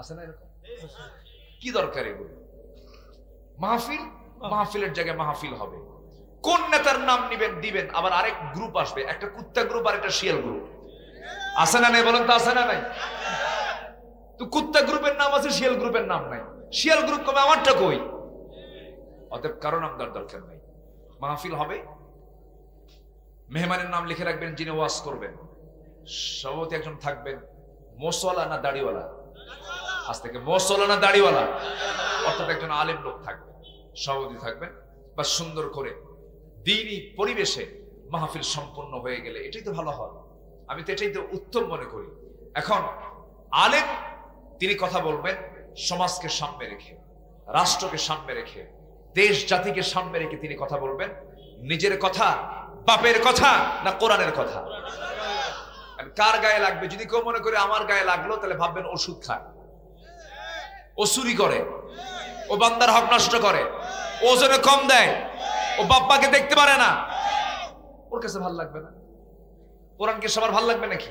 আছে না এরকম? কি দরকার এগুলো? মাহফিল, মাহফিলের জায়গায় মাহফিল হবে। কোন নেতার নাম নিবেন দিবেন, আবার আরেক গ্রুপ আসবে, একটা কুত্তা গ্রুপ আর একটা শিয়াল গ্রুপ, আছে না নাই? বলেন তো আছে না নাই? তো কুত্তা গ্রুপের নাম আছে, শিয়াল গ্রুপের নাম নাই। শিয়াল গ্রুপ কবে, আমারটা কই? অতএব কারণ আমদার দরকার নাই। মাহফিল হবে, মেহমানের নাম লিখে রাখবেন যিনি ওয়াজ করবেন। সভাপতি একজন থাকবেন মোসওয়ালা না দাড়িওয়ালা, আজ থেকে মোসওয়ালা না দাড়িওয়ালা, অর্থাৎ একজন আলেম লোক থাকবেন, সভাপতি থাকবেন। বা সুন্দর করে দ্বীনি পরিবেশে মাহফিল সম্পন্ন হয়ে গেলে এটাই তো ভালো হয়। আমি তো এটাই তো উত্তম মনে করি। এখন আলেম তিনি কথা বলবেন সমাজকে সামনে রেখে, রাষ্ট্রকে সামনে রেখে, দেশ জাতিকে সামনে রেখে তিনি কথা বলবেন। নিজের কথা, বাপের কথা না কোরআনের কথা? কার গায়ে লাগবে? যদি কেউ মনে করে আমার গায়ে লাগলো, তাহলে ভাববেন ওষুধ খায়, ও চুরি করে, ও বান্দার হক নষ্ট করে, ও ওজনে কম দেয়, ও বাপ্পাকে দেখতে পারে না, ওর কাছে ভালো লাগবে না। কোরআনকে সবার ভালো লাগবে নাকি?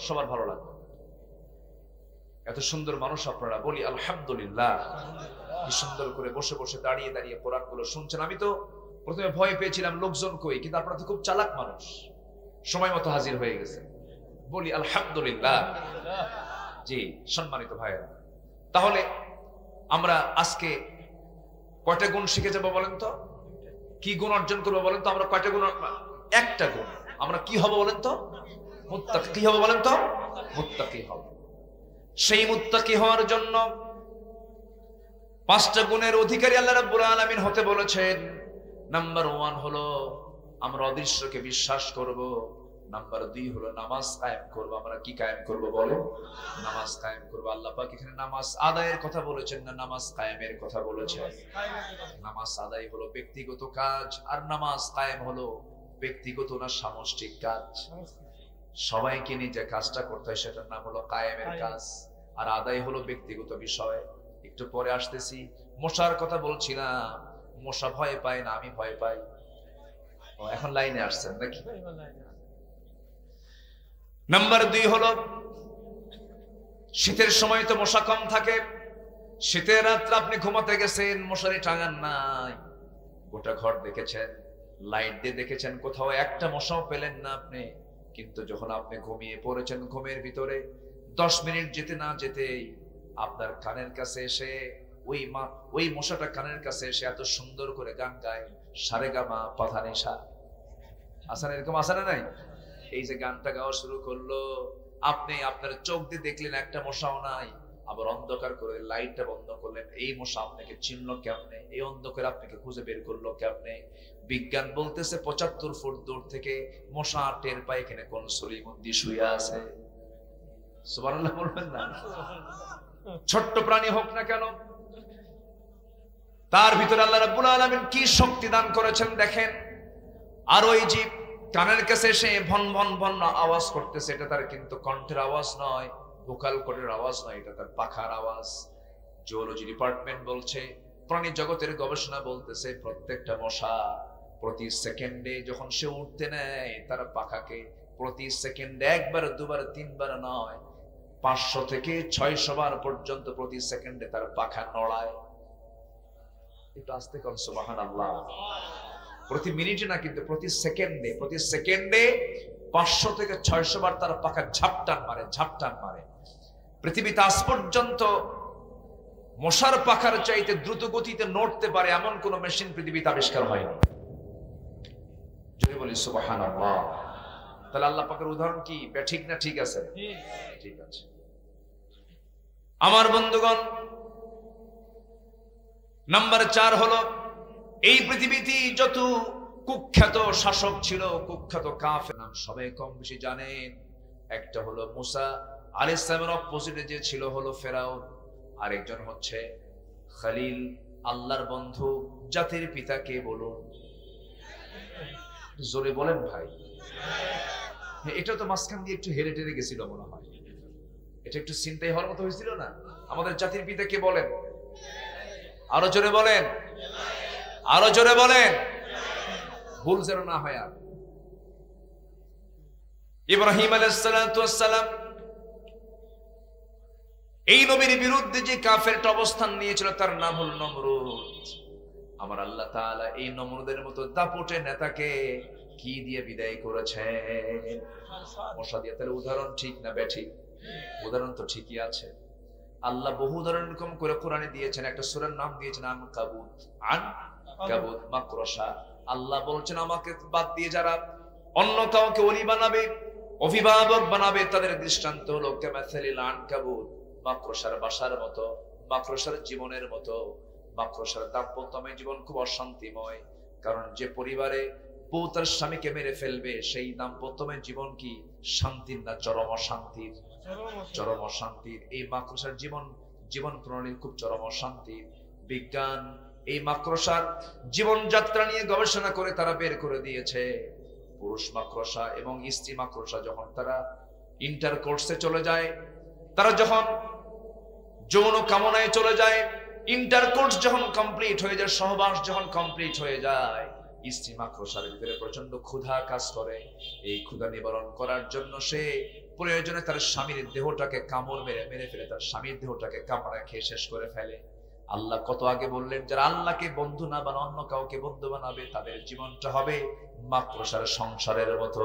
সবার ভালো লাগবে। এত সুন্দর মানুষ আপনারা, বলি আলহামদুলিল্লাহ। কি সুন্দর করে বসে বসে দাঁড়িয়ে দাঁড়িয়ে কোরআন গুলো শুনছেন। আমি তো প্রথমে ভয় পেয়েছিলাম লোকজন কই, কিন্তু আপনারা তো খুব চালাক মানুষ, সময় মতো হাজির হয়ে গেছে। বলি আলহামদুলিল্লাহ। জি সম্মানিত ভাইয়েরা, তাহলে আমরা আজকে কয়টা গুণ শিখে যাবো বলেন তো? কি গুণ অর্জন করবো বলেন তো? আমরা কয়টা গুণ? একটা গুণ। আমরা কি হব বলেন তো? মুত্তাকি। কি হবে বলেন তো? মুত্তাকি হব। সেই মুত্তাকি হওয়ার জন্য 5টা গুণের অধিকারী আল্লাহ রাব্বুল আলামিন হতে বলেছেন। নাম্বার 1 হলো আমরা অদৃশ্যকে বিশ্বাস করব। নাম্বার 2 হলো নামাজ কায়েম করব। আমরা কি কায়েম করব বলেন? নামাজ কায়েম করব। আল্লাহ পাক এখানে নামাজ আদায়ের কথা বলেছেন না নামাজ কায়েমের কথা বলেছেন? নামাজ আদায় হলো ব্যক্তিগত কাজ, আর নামাজ কায়েম হলো ব্যক্তিগত না সামষ্টিক কাজ। সবাইকে নিয়ে যে কাজটা করতে হয় সেটার নাম হলো কায়েমের কাজ, আর আদায় হলো ব্যক্তিগত বিষয়। একটু পরে আসতেছি। মশার কথা বলছিলাম, মশা ভয় পায় না, আমি ভয় পাই। এখন লাইনে আসছেন নাকি? নাম্বার 2 হলো শীতের সময় তো মশা কম থাকে। শীতের রাত্রে আপনি ঘুমাতে গেছেন, মশারি টাঙান নাই, গোটা ঘর দেখেছেন, লাইট দিয়ে দেখেছেন, কোথাও একটা মশাও পেলেন না আপনি। কিন্তু যখন আপনি ঘুমিয়ে পড়েছেন, ঘুমের ভিতরে 10 মিনিট যেতে না যেতেই আপনার কানের কাছে এসে ওই মশাটা কানের কাছে এসে এত সুন্দর করে গান গায়, সারেগামা পাধানিসা। আসান এরকম আসানা নাই? এই যে গানটা গাওয়া শুরু করলো, আপনি আপনার চোখ দিয়ে দেখলেন একটা মশাও নাই, আবার অন্ধকার করে লাইটটা বন্ধ করলেন। এই মশা আপনাকে চিনলো কেমনে? এই অন্ধকার আপনাকে খুঁজে বের করলো কেমনে? বিজ্ঞান বলতেছে 75 ফুট দূর থেকে মশা টের পায় এখানে কোন সলিমুন্দি শুয়ে আছে। সুবহানাল্লাহ বলবেন না? ছোট্ট প্রাণী হোক না কেন, তার ভিতরে আল্লাহ রাব্বুল আলামিন কি শক্তি দান করেছেন দেখেন। আর ওই জীব কানের কাছে এসে ভন ভন ভন আওয়াজ করতেছে, এটা তার কিন্তু কণ্ঠের আওয়াজ নয়, ভোকাল কর্ডের আওয়াজ নয়, এটা তার পাখার আওয়াজ। জুওলজি ডিপার্টমেন্ট বলছে, প্রাণী জগতের গবেষণা বলতেছে, প্রত্যেকটা মশা প্রতি সেকেন্ডে যখন সে উঠতে নেয় তার পাখাকে প্রতি সেকেন্ডে একবার দুবার তিনবার নয় 500 থেকে 600 বার পর্যন্ত প্রতি সেকেন্ডে তার পাখা নড়ায়। একটু আস্তে কর সুবহানাল্লাহ। প্রতি মিনিটে না, কিন্তু প্রতি সেকেন্ডে 500 থেকে 600 বার তার পাখা ঝাপটান মারে। পৃথিবীতে আজ পর্যন্ত মশার পাখার চাইতে দ্রুত গতিতে নড়তে পারে এমন কোন মেশিন পৃথিবীতে আবিষ্কার হয়নি। যদি বলি সুবহানাল্লাহ, তাহলে আল্লাহ পাকের উদাহরণ কি ঠিক না? ঠিক আছে, ঠিক আছে। আমার বন্ধুগণ, নাম্বার 4 হলো, এই পৃথিবীতে যত কুখ্যাত শাসক ছিল, কুখ্যাত কাফের নাম সবাই কম বেশি জানেন। একটা হলো মুসা আলাইহিস সালামের অপোজিটে যে ছিল হলো ফেরাউন, আরেকজন হচ্ছে খলিল, আল্লাহর বন্ধু, জাতির পিতা কে বলুন? জোরে বলেন ভাই। এটা তো মাঝখান দিয়ে একটু হেরে টেরে গেছিল মনে হয়, এটা একটু চিন্তাই হওয়ার মতো হয়েছিল না? আমাদের জাতির পিতা কে বলেন? আরো জোরে বলেন, আরো জোরে বলেন, ভুল যেন না হয়। আর ইব্রাহিম আলাইহিস সালাতু ওয়াস সালাম এই নবীর বিরুদ্ধে যে কাফেরটা অবস্থান নিয়েছিল তার নাম হল নমরুদ। আমার আল্লাহ তাআলা এই নমরুদের মতো দাপটে নেতাকে কি দিয়ে বিদায় করেছে? মশা দিয়ে। তাহলে উদাহরণ ঠিক না বেঠিক? উদাহরণ তো ঠিকই আছে। আল্লাহ বহু উদাহরণ এরকম করে কোরআনে দিয়েছেন। একটা সূরার নাম দিয়েছেন আনকাবুত, মাকড়সা। আল্লাহ বলছেন আমাকে বাদ দিয়ে যারা অন্য কাউকে ওলি বানাবে, অভিভাবক বানাবে, তাদের দৃষ্টান্ত হলো কামাসালিল আনকাবুত, মাকড়সার বাসার মতো, মাকড়সার জীবনের মতো। মাকড়সার দাম্পত্যময় জীবন খুব অশান্তিময়, কারণ যে পরিবারে বউ তার স্বামীকে মেরে ফেলবে সেই দাম্পত্যময় জীবন কি শান্তির না চরম অশান্তির? চরম অশান্তির। এই মাকড়সার জীবন প্রণালী খুব চরম অশান্তির। বিজ্ঞান এই মাকড়সার জীবন যাত্রা নিয়ে গবেষণা করে তারা বের করে দিয়েছে, পুরুষ মাকড়সা এবং স্ত্রী মাকড়সা যখন তারা ইন্টারকোর্সে চলে যায়, তারা যখন যৌন কামনায় চলে যায়, ইন্টারকোর্স যখন কমপ্লিট হয়ে যায়, সহবাস যখন কমপ্লিট হয়ে যায়, স্ত্রী মাকড়সার ভিতরে প্রচন্ড ক্ষুধা কাজ করে। এই ক্ষুধা নিবারণ করার জন্য সে প্রয়োজনে তার স্বামীর দেহটাকে কামড় মেরে ফেলে, তার স্বামীর দেহটাকে কামড়ায় খেয়ে শেষ করে ফেলে। আল্লাহ কত আগে বললেন, যারা আল্লাহকে বন্ধু না বানাবে, অন্য কাউকে বন্ধু বানাবে, তাদের জীবনটা হবে মাকড়সার সংসারের মতো।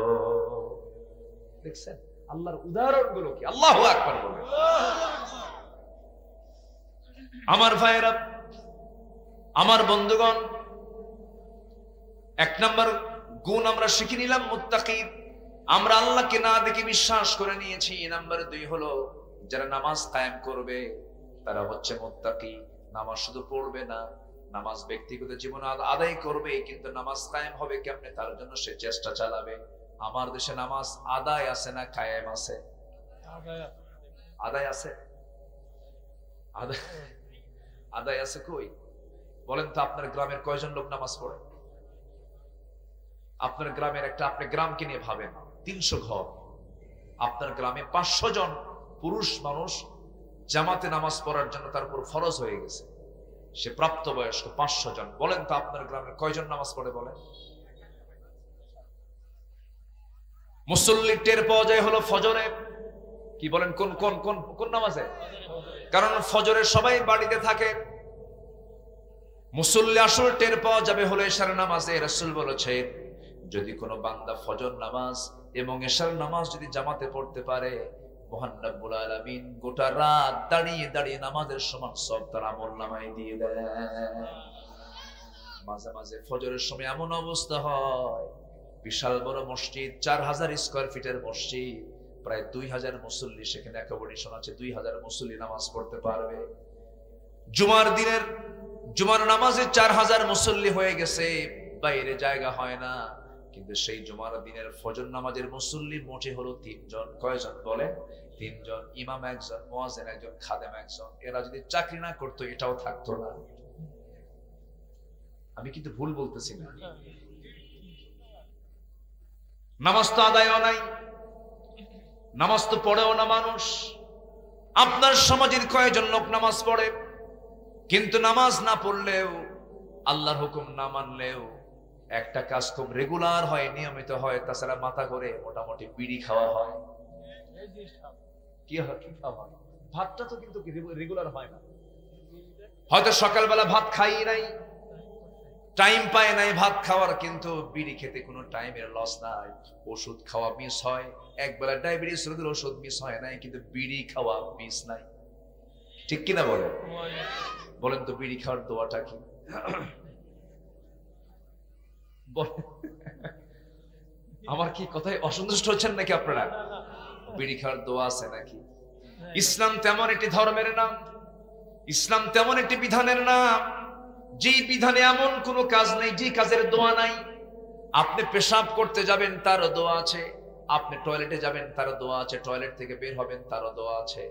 দেখছেন আল্লাহর উদাহরণগুলো কি? আল্লাহু আকবার বলেন। আমার ভাইরা, আমার বন্ধুগণ, 1 নম্বর গুণ আমরা শিখে নিলাম মুত্তাকি, আমরা আল্লাহকে না দেখে বিশ্বাস করে নিয়েছি। নাম্বার 2 হলো যারা নামাজ কায়েম করবে তারা হচ্ছে মুত্তাকি। নামাজ শুধু পড়বে না, নামাজ ব্যক্তিগত জীবনে আদায় করবে, কিন্তু নামাজ কায়েম হবে কেমনে তার জন্য সে চেষ্টা চালাবে। আমার দেশে নামাজ আদায় আছে না কায়েম আছে? আদায় আছে। আদায় আছে কই বলেন তো? আপনার গ্রামের কয়জন লোক নামাজ পড়ে? আপনার গ্রামের আপনি গ্রামকে নিয়ে ভাবেন, 300 ঘর, আপনার গ্রামে 500 জন পুরুষ মানুষ জামাতে নামাজ পড়ার জন্য তার উপর ফরজ হয়ে গেছে, সে প্রাপ্তবয়স্ক 500 জন। বলেন তো আপনার গ্রামের কয়জন নামাজ পড়ে? বলেন। মুসল্লি টের পাওয়া যায় হলো ফজরে। কি বলেন? কোন কোন কোন কোন নামাজে? কারণ ফজরে সবাই বাড়িতে থাকে। মুসল্লি আসল টের পাওয়া যাবে হলো এশার নামাজে। রাসূল বলেছেন, যদি কোনো বান্দা ফজর নামাজ এবং এশার নামাজ যদি জামাতে পড়তে পারে, মহান রব্বুল আলামিন গোটা রাত দাঁড়িয়ে দাঁড়িয়ে নামাজের সমান সব তার আমলনামায় দিয়ে দেয়। মাঝে মাঝে ফজরের সময় এমন অবস্থা হয়, বিশাল বড় মসজিদ, 4000 স্কয়ার ফিটের মসজিদ, প্রায় 2000 মুসল্লি সেখানে, একেবারে শোনাচ্ছে 2000 মুসল্লি নামাজ পড়তে পারবে। জুমার নামাজে 4000 মুসল্লি হয়ে গেছে, বাইরে জায়গা হয় না, কিন্তু সেই জুমার দিনের ফজর নামাজের মুসল্লি মোটে হলো 3 জন। কয়জন বলেন? 3 জন। ইমাম 1 জন, মুয়াজ্জিন 1 জন, খাদেম 1 জন। এরা যদি চাকরি না করতো এটাও থাকতো না। আমি কিন্তু ভুল বলতেছি না। নামাজ তো আদায়ও নাই, নামাজ তো পড়েও না মানুষ। আপনার সমাজের কয়েকজন লোক নামাজ পড়ে, কিন্তু নামাজ না পড়লেও, আল্লাহর হুকুম না মানলেও একটা কাজ খুব রেগুলার হয়, নিয়মিত হয়। তাছাড়া মাথা করে মোটামুটি বিড়ি খাওয়া হয়। কি খাওয়া হয়? ভাতটা তো কিন্তু রেগুলার হয় না। হয়তো সকালবেলা ভাত খাই নাই, টাইম পায় নাই ভাত খাওয়ার, কিন্তু বিড়ি খেতে কোনো টাইমের লস নাই। ওষুধ খাওয়া মিস হয়, একবেলা ডায়াবেটিস রোগের ওষুধ মিস হয় নাই, কিন্তু বিড়ি খাওয়া মিস নাই। ঠিক কিনা বলেন? বলেন তো বিড়ি খাওয়ার দোয়াটা কি? আমার কি কথায় অসন্তুষ্ট হচ্ছেন নাকি আপনারা? বিড়ি খাওয়ার দোয়া আছে নাকি? ইসলাম তেমন একটি ধর্মের নাম, ইসলাম তেমন একটি বিধানের নাম, যে বিধানে এমন কোন কাজ নেই যে কাজের দোয়া নাই। আপনি পেশাব করতে যাবেন, তারও দোয়া আছে। আপনি টয়লেটে যাবেন, তারও দোয়া আছে। টয়লেট থেকে বের হবেন, তারও দোয়া আছে।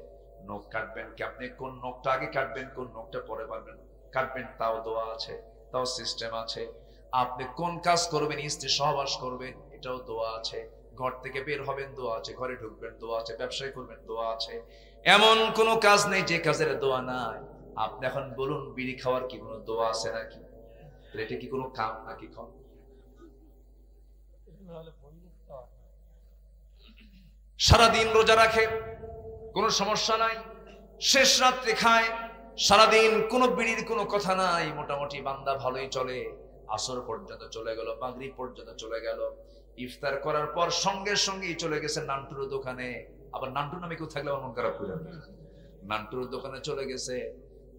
নখ কাটবেন কি, আপনি কোন নখটা আগে কাটবেন, কোন নখটা পরে কাটবেন, তাও দোয়া আছে, তাও সিস্টেম আছে। আপনি কোন কাজ করবেন, স্ত্রী সহবাস করবেন, এটাও দোয়া আছে। ঘর থেকে বের হবেন, দোয়া আছে। ঘরে ঢুকবেন, দোয়া আছে। ব্যবসায় করবেন, দোয়া আছে। এমন কোন কাজ নেই যে কাজের দোয়া নাই। আপনি এখন বলুন, বিড়ি খাওয়ার কি কোনো দোয়া আছে নাকি? এটা কি কোনো কাম নাকি? সারাদিন রোজা রাখে, কোনো সমস্যা নাই। শেষ রাত্রে খায়, সারাদিন কোনো বিড়ির কোনো কথা নাই। মোটামুটি বান্দা ভালোই চলে। আসর পর্যন্ত চলে গেল, মাগরিব পর্যন্ত চলে গেল। ইফতার করার পর সঙ্গে সঙ্গেই চলে গেছে নান্টুর দোকানে। আবার নান্টু নামে কেউ থাকলে মন খারাপ করে, নান্টুর দোকানে চলে গেছে।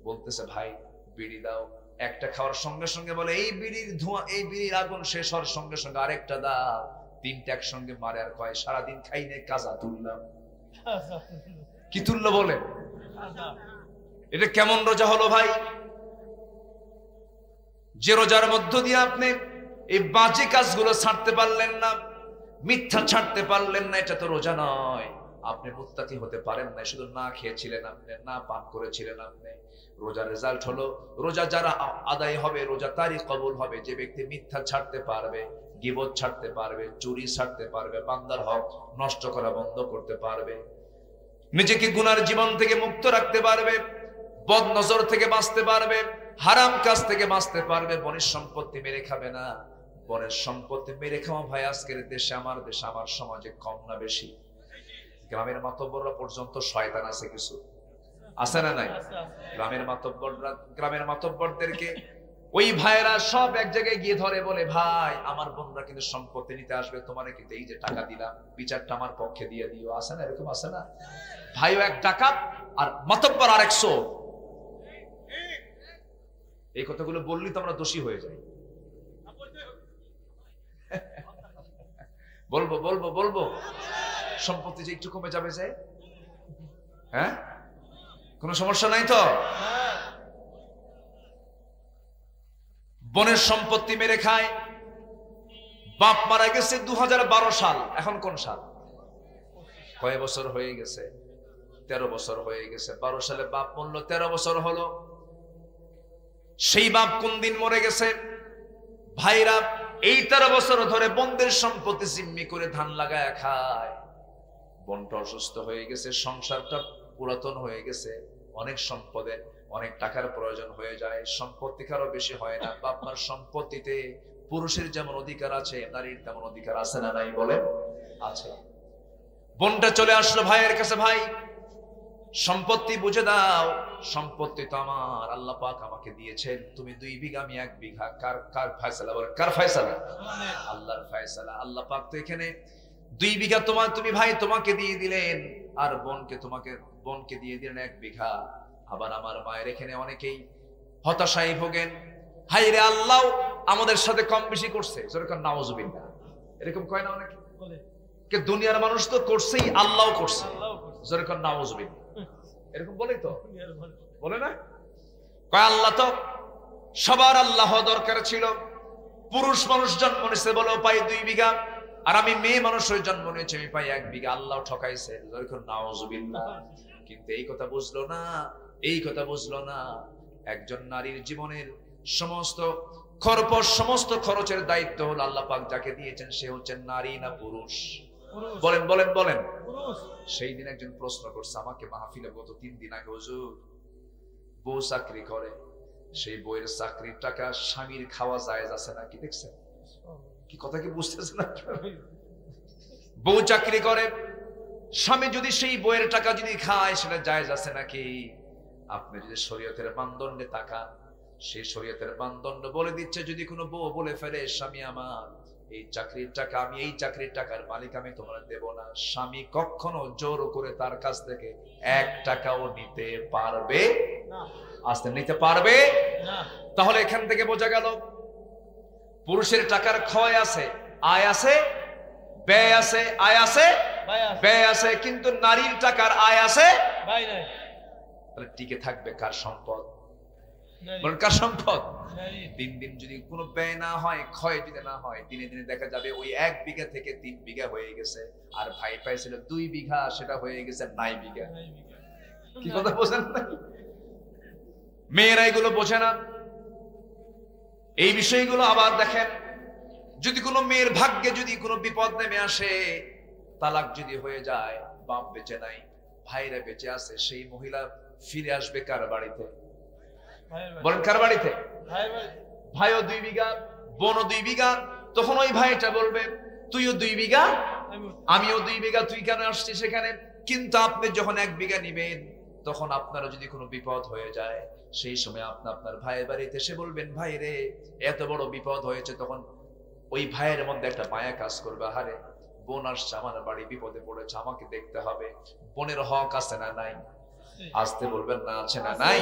বলতেছে, ভাই বিড়ি দাও। একটা খাওয়ার সঙ্গে সঙ্গে বলে, এই বিড়ির ধোঁয়া, এই বিড়ির আগুন শেষ হওয়ার সঙ্গে সঙ্গে আরেকটা দাও। তিনটা একসঙ্গে মারে আর কয়, সারাদিন খাই নাই, কাজা তুললাম। কি তুললো বলে? এটা কেমন রোজা হলো ভাই? যে রোজার মধ্য দিয়ে আপনি এই বাজে কাজগুলো ছাড়তে পারলেন না, মিথ্যা ছাড়তে পারলেন না, এটা তো রোজা নয়। আপনি মুত্তাকি হতে পারেন না, শুধু না খেয়েছিলেন আপনি, না পান করেছিলেন আপনি। রোজার রেজাল্ট হলো, রোজা যারা আদায় হবে, রোজা তারই কবুল হবে যে ব্যক্তি মিথ্যা ছাড়তে পারবে, গীবত ছাড়তে পারবে, চুরি ছাড়তে পারবে, বান্দার হক নষ্ট করা বন্ধ করতে পারবে, নিজেকে গুনার জীবন থেকে মুক্ত রাখতে পারবে, বদ নজর থেকে বাঁচতে পারবে, হারাম কাজ থেকে বাঁচতে পারবে। বনের সম্পত্তি মেরে খাবে না। বনের সম্পত্তি মেরে খাওয়া ভাই আজকের দেশে, আমার দেশে, আমার সমাজে কম না বেশি? গ্রামের মাতব্বররা পর্যন্ত শয়তান আছে, কিছু আছে না নাই? গ্রামের মাতব্বরদেরকে ওই ভাইরা সব এক জায়গায় গিয়ে ধরে, বলে, ভাই আমার বোনরা কিন্তু সম্পত্তি নিতে আসবে, তোমার কিন্তু এই যে টাকা দিলাম, বিচারটা আমার পক্ষে দিয়ে দিও। আছে না এরকম? আছে না? ভাইও এক ডাকাত আর মাতব্বর আর 100। এই কথাগুলো বললি তো আমরা দোষী হয়ে যাই। বলবো বলবো বলবো সম্পত্তি যে একটু কমে যাবে, যে হ্যাঁ, কোনো সমস্যা নাই তো? বনের সম্পত্তি মেরে খায়। বাপ মারা গেছে 2012 সাল, এখন কোন সাল? কয় বছর হয়ে গেছে? 13 বছর হয়ে গেছে। 12 সালে বাপ মরল, 13 বছর হলো। সেই বাপ কোন দিন মরে গেছে? ভাইরা এই 13 বছর ধরে বোনদের সম্পত্তি জিম্মি করে ধান লাগায় খায়। বোনটা অসুস্থ হয়ে গেছে, সংসারটা পুরাতন হয়ে গেছে, অনেক সম্পদের, অনেক টাকার প্রয়োজন হয়ে যায়, সম্পত্তি কারো বেশি হয় না। বাপ মার সম্পত্তিতে পুরুষের যেমন অধিকার আছে, নারীর তেমন অধিকার আছে না নাই? বলে আছে। বোনটা চলে আসলো ভাইয়ের কাছে, ভাই সম্পত্তি বুঝে দাও। সম্পত্তি তো আমার, আল্লাহ পাক আমাকে দিয়েছেন, তুমি 2 বিঘা, আমি 1 বিঘা। কার ফয়সালা? বলে, কার ফয়সালা? আল্লাহর ফয়সালা। আল্লাহ পাক তো এখানে 2 বিঘা তুমি ভাই তোমাকে দিয়ে দিলেন, আর বোনকে দিয়ে দিলেন 1 বিঘা। আবার আমার মায়ের এখানে অনেকেই হতাশায় ভোগেন, হাই রে আল্লাহ আমাদের সাথে কম বেশি করছে, যেরকম নাউজুবিল্লাহ, এরকম কয় না অনেকে? কে দুনিয়ার মানুষ তো করছেই, আল্লাহও করছে, যেরকম নাউজুবিল্লাহ, এরকম বলে তো? বলে না? কয় আল্লাহ তো সবার আল্লাহ দরকার ছিল। পুরুষ মানুষ জন্ম নিছে বলে পাই 2 বিঘা, আর আমি মেয়ে মানুষ হয়ে জন্ম নিয়েছি, আমি পাই 1 বিঘা। আল্লাহ ঠকাইছে, যেরকম নাউজুবিল্লাহ। কিন্তু এই কথা বুঝলো না, একজন নারীর জীবনের সমস্ত খরচ সমস্ত খরচের দায়িত্ব হল আল্লাহ পাক যাকে দিয়েছেন সে হচ্ছেন নারী না পুরুষ? বলেন বলেন বলেন। সেই দিন একজন প্রশ্ন করছে আমাকে মাহফিলে গত 3 দিন আগে, হুজুর বউ চাকরি করে, সেই বউয়ের চাকরির টাকা স্বামীর খাওয়া জায়েজ আছে নাকি? দেখছেন কি কথা, কি বুঝতেছেন না? বউ চাকরি করে, স্বামী যদি সেই বউয়ের টাকা যদি খায় সেটা জায়েজ আছে নাকি? আপনি যদি শরীয়তের মানদণ্ডে তাকান, সেই শরীয়তের মানদণ্ড বলে দিচ্ছে যদি কোনো বউ বলে ফেলে স্বামী আমার এই চাকরির টাকা, আমি এই চাকরির টাকার মালিক, আমি তোমার দেব না, স্বামী কখনো জোর করে তার কাছ থেকে 1 টাকাও নিতে পারবে না। আসতে নিতে পারবে না। তাহলে এখান থেকে বোঝা গেল পুরুষের টাকার ক্ষয় আছে, আয় আছে, ব্যয় আছে, আয় আছে, ব্যয় আছে, কিন্তু নারীর টাকার আয় আছে, ব্যয় নাই। তাহলে টিকে থাকবে কার সম্পদ? বলেন কার সম্পদ? দিন দিন যদি কোনো ব্যয় না হয়, ক্ষয় যদি না হয়, দিনে দিনে দেখা যাবে ওই 1 বিঘা থেকে 3 বিঘা হয়ে গেছে, আর ভাই পাইছিল 2 বিঘা, সেটা হয়ে গেছে 9 বিঘা। কি কথা বোঝেন না? মেয়েরা এগুলো বোঝে না এই বিষয়গুলো। আবার দেখেন যদি কোনো মেয়ের ভাগ্যে যদি কোনো বিপদ নেমে আসে, তালাক যদি হয়ে যায়, বাপ বেঁচে নাই, ভাইরা বেঁচে আছে, সেই মহিলা ফিরে আসবে কার বাড়িতে? বলেন কার বাড়িতে? ভাইও 2 বিঘা, বোনও 2 বিঘা, তখন ওই ভাইটা বলবে তুইও 2 বিঘা, আমিও 2 বিঘা, তুই কেন আসছিস সেখানে? কিন্তু আপনি যখন 1 বিঘা নিবেন, তখন আপনারও যদি কোনো বিপদ হয়ে যায়, সেই সময় আপনি আপনার ভাইয়ের বাড়িতে এসে বলবেন ভাই রে এত বড় বিপদ হয়েছে, তখন ওই ভাইয়ের মধ্যে একটা মায়া কাজ করবে, আরে বোন আসছে আমার বাড়ি, বিপদে পড়েছে, আমাকে দেখতে হবে, বোনের হক আছে না নাই? আসতে বলবেন না আছে না নাই?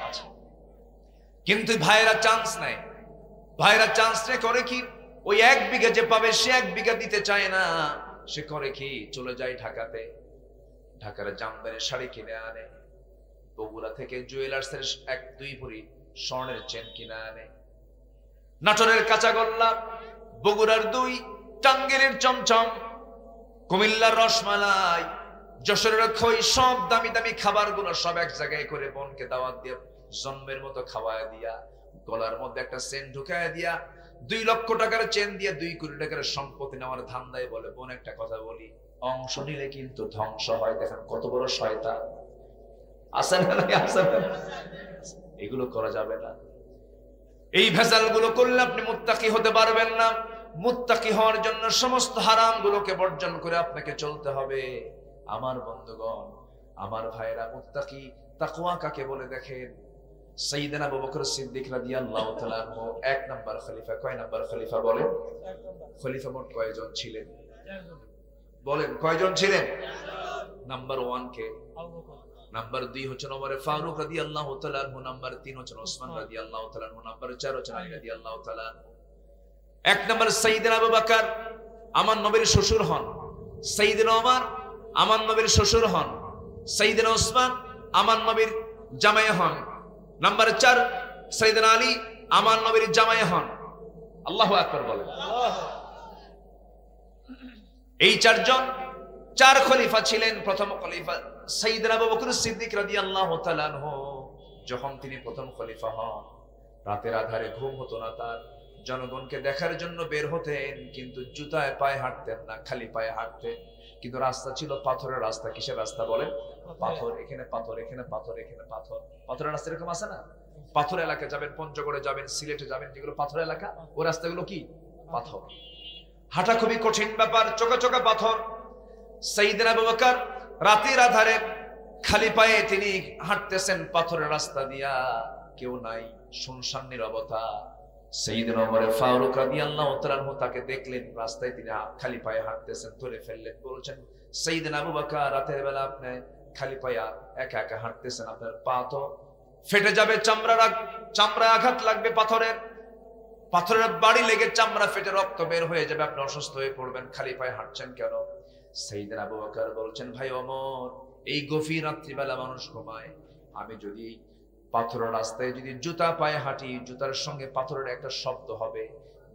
আছে। কিন্তু ভাইয়েরা চান্স নেয়, ভাইয়েরা চান্স নেয়, করে কি ওই 1 বিঘা যে পাবে সে 1 বিঘা দিতে চায় না, সে করে কি চলে যায় ঢাকাতে, ঢাকার জামদানি শাড়ি কিনে আনে, বগুড়া থেকে জুয়েলার্সের 1-2 ভরি স্বর্ণের চেন কিনে আনে, নাটোরের কাঁচাগোল্লা, বগুড়ার দই, টাঙ্গেরের চমচম, কুমিল্লার রসমালাই, যশোরের খই, সব দামি দামি খাবারগুলো সব এক জায়গায় করে বোনকে দাওয়াত দিয়ে জন্মের মতো খাওয়ায় দিয়া, গলার মধ্যে একটা চেন ঢুকায় দিয়া, 2 লক্ষ টাকার চেন দিয়ে 2 কোটি টাকার সম্পত্তি নেওয়ার ধান্দায় বলে বোন একটা কথা বলি, অংশ নিলে কিন্তু ধ্বংস হয়। দেখেন কত বড় শয়তান। আছে না নাই? আছে না? এগুলো করা যাবে না। এই ভেজাল গুলো করলে আপনি মুত্তাকি হতে পারবেন না। মুত্তাকি হওয়ার জন্য সমস্ত হারাম গুলোকে বর্জন করে আপনাকে চলতে হবে। আমার বন্ধুগণ, আমার ভাইরা, মুত্তাকি তাকওয়া কাকে বলে দেখেন? সাইয়েদনা আবু বকর সিদ্দিক রাদিয়াল্লাহু তাআলা আনহু 1 নাম্বার খলিফা। কয় নাম্বার খলিফা বলেন? খলিফা মোট কয়জন ছিলেন? বলেন কয়জন ছিলেন? নাম্বার 1 কে? আবু বকর। নাম্বার 2 হচ্ছেন ওমর ফারুক রাদিয়াল্লাহু তাআলা আনহু, নাম্বার 3 হচ্ছেন ওসমান রাদিয়াল্লাহু তাআলা আনহু, নাম্বার 4 হচ্ছেন আলী রাদিয়াল্লাহু তাআলা আনহু। 1 নাম্বার সাইয়েদনা আবু বকর আমার নবীর শ্বশুর হন, সাইয়েদনা ওমর আমার নবীর শ্বশুর হন, সাইয়েদনা ওসমান আমার নবীর জামাই হন, নাম্বার 4 সাইয়েদনা আলী আমার নবীর জামাই হন। আল্লাহু আকবার বলেন। এই 4 জন 4 খলিফা ছিলেন। প্রথম খলিফা সাইয়েদনা আবু বকর সিদ্দিক রাদিয়াল্লাহু তাআলা আনহু, যখন তিনি প্রথম খলিফা হন, রাতের আধারে ঘুম হতো না তার, জনগণকে দেখার জন্য বের হতেন, কিন্তু জুতায় পায়ে হাঁটতেন না, খালি পায়ে হাঁটতেন। কিন্তু রাস্তা ছিল পাথরের রাস্তা। কিসের রাস্তা বলেন? পাথর, এখানে পাথর, এখানে পাথর, এখানে পাথর। পাথরের রাস্তা এরকম আছে না? পাথর এলাকায় যাবেন, পঞ্চগড়ে যাবেন, সিলেটে যাবেন, যেগুলো পাথর এলাকা, ওই রাস্তাগুলো কি পাথর। হাঁটা খুবই কঠিন ব্যাপার, চোখা চোখা পাথর। সাইয়েদনা আবু বকর রাতের আধারে খালি পায়ে তিনি হাঁটতেছেন পাথরের রাস্তা দিয়া, কেউ নাই, শুনশান নীরবতা। সাইয়েদনা ওমর ফারুক রাদিয়াল্লাহু তাআলা আনহু তাকে দেখলেন রাস্তায় তিনি খালি পায়ে হাঁটতেছেন, ধরে ফেললেন, বলছেন সাইয়েদনা আবু বকর রাতের বেলা আপনি খালি পায়ে একা একা হাঁটতেছেন, আপনার পা তো ফেটে যাবে, চামড়া আঘাত লাগবে, পাথরের বাড়ি লেগে চামড়া ফেটে রক্ত বের হয়ে যাবে, আপনি অসুস্থ হয়ে পড়বেন, খালি পায়ে হাঁটছেন কেন? সাইয়েদনা আবু বকর বলছেন ভাই ওমর, এই গভীর রাত্রিবেলা মানুষ ঘুমায়, আমি যদি পাথরের রাস্তায় যদি জুতা পায়ে হাঁটি, জুতার সঙ্গে পাথরের একটা শব্দ হবে,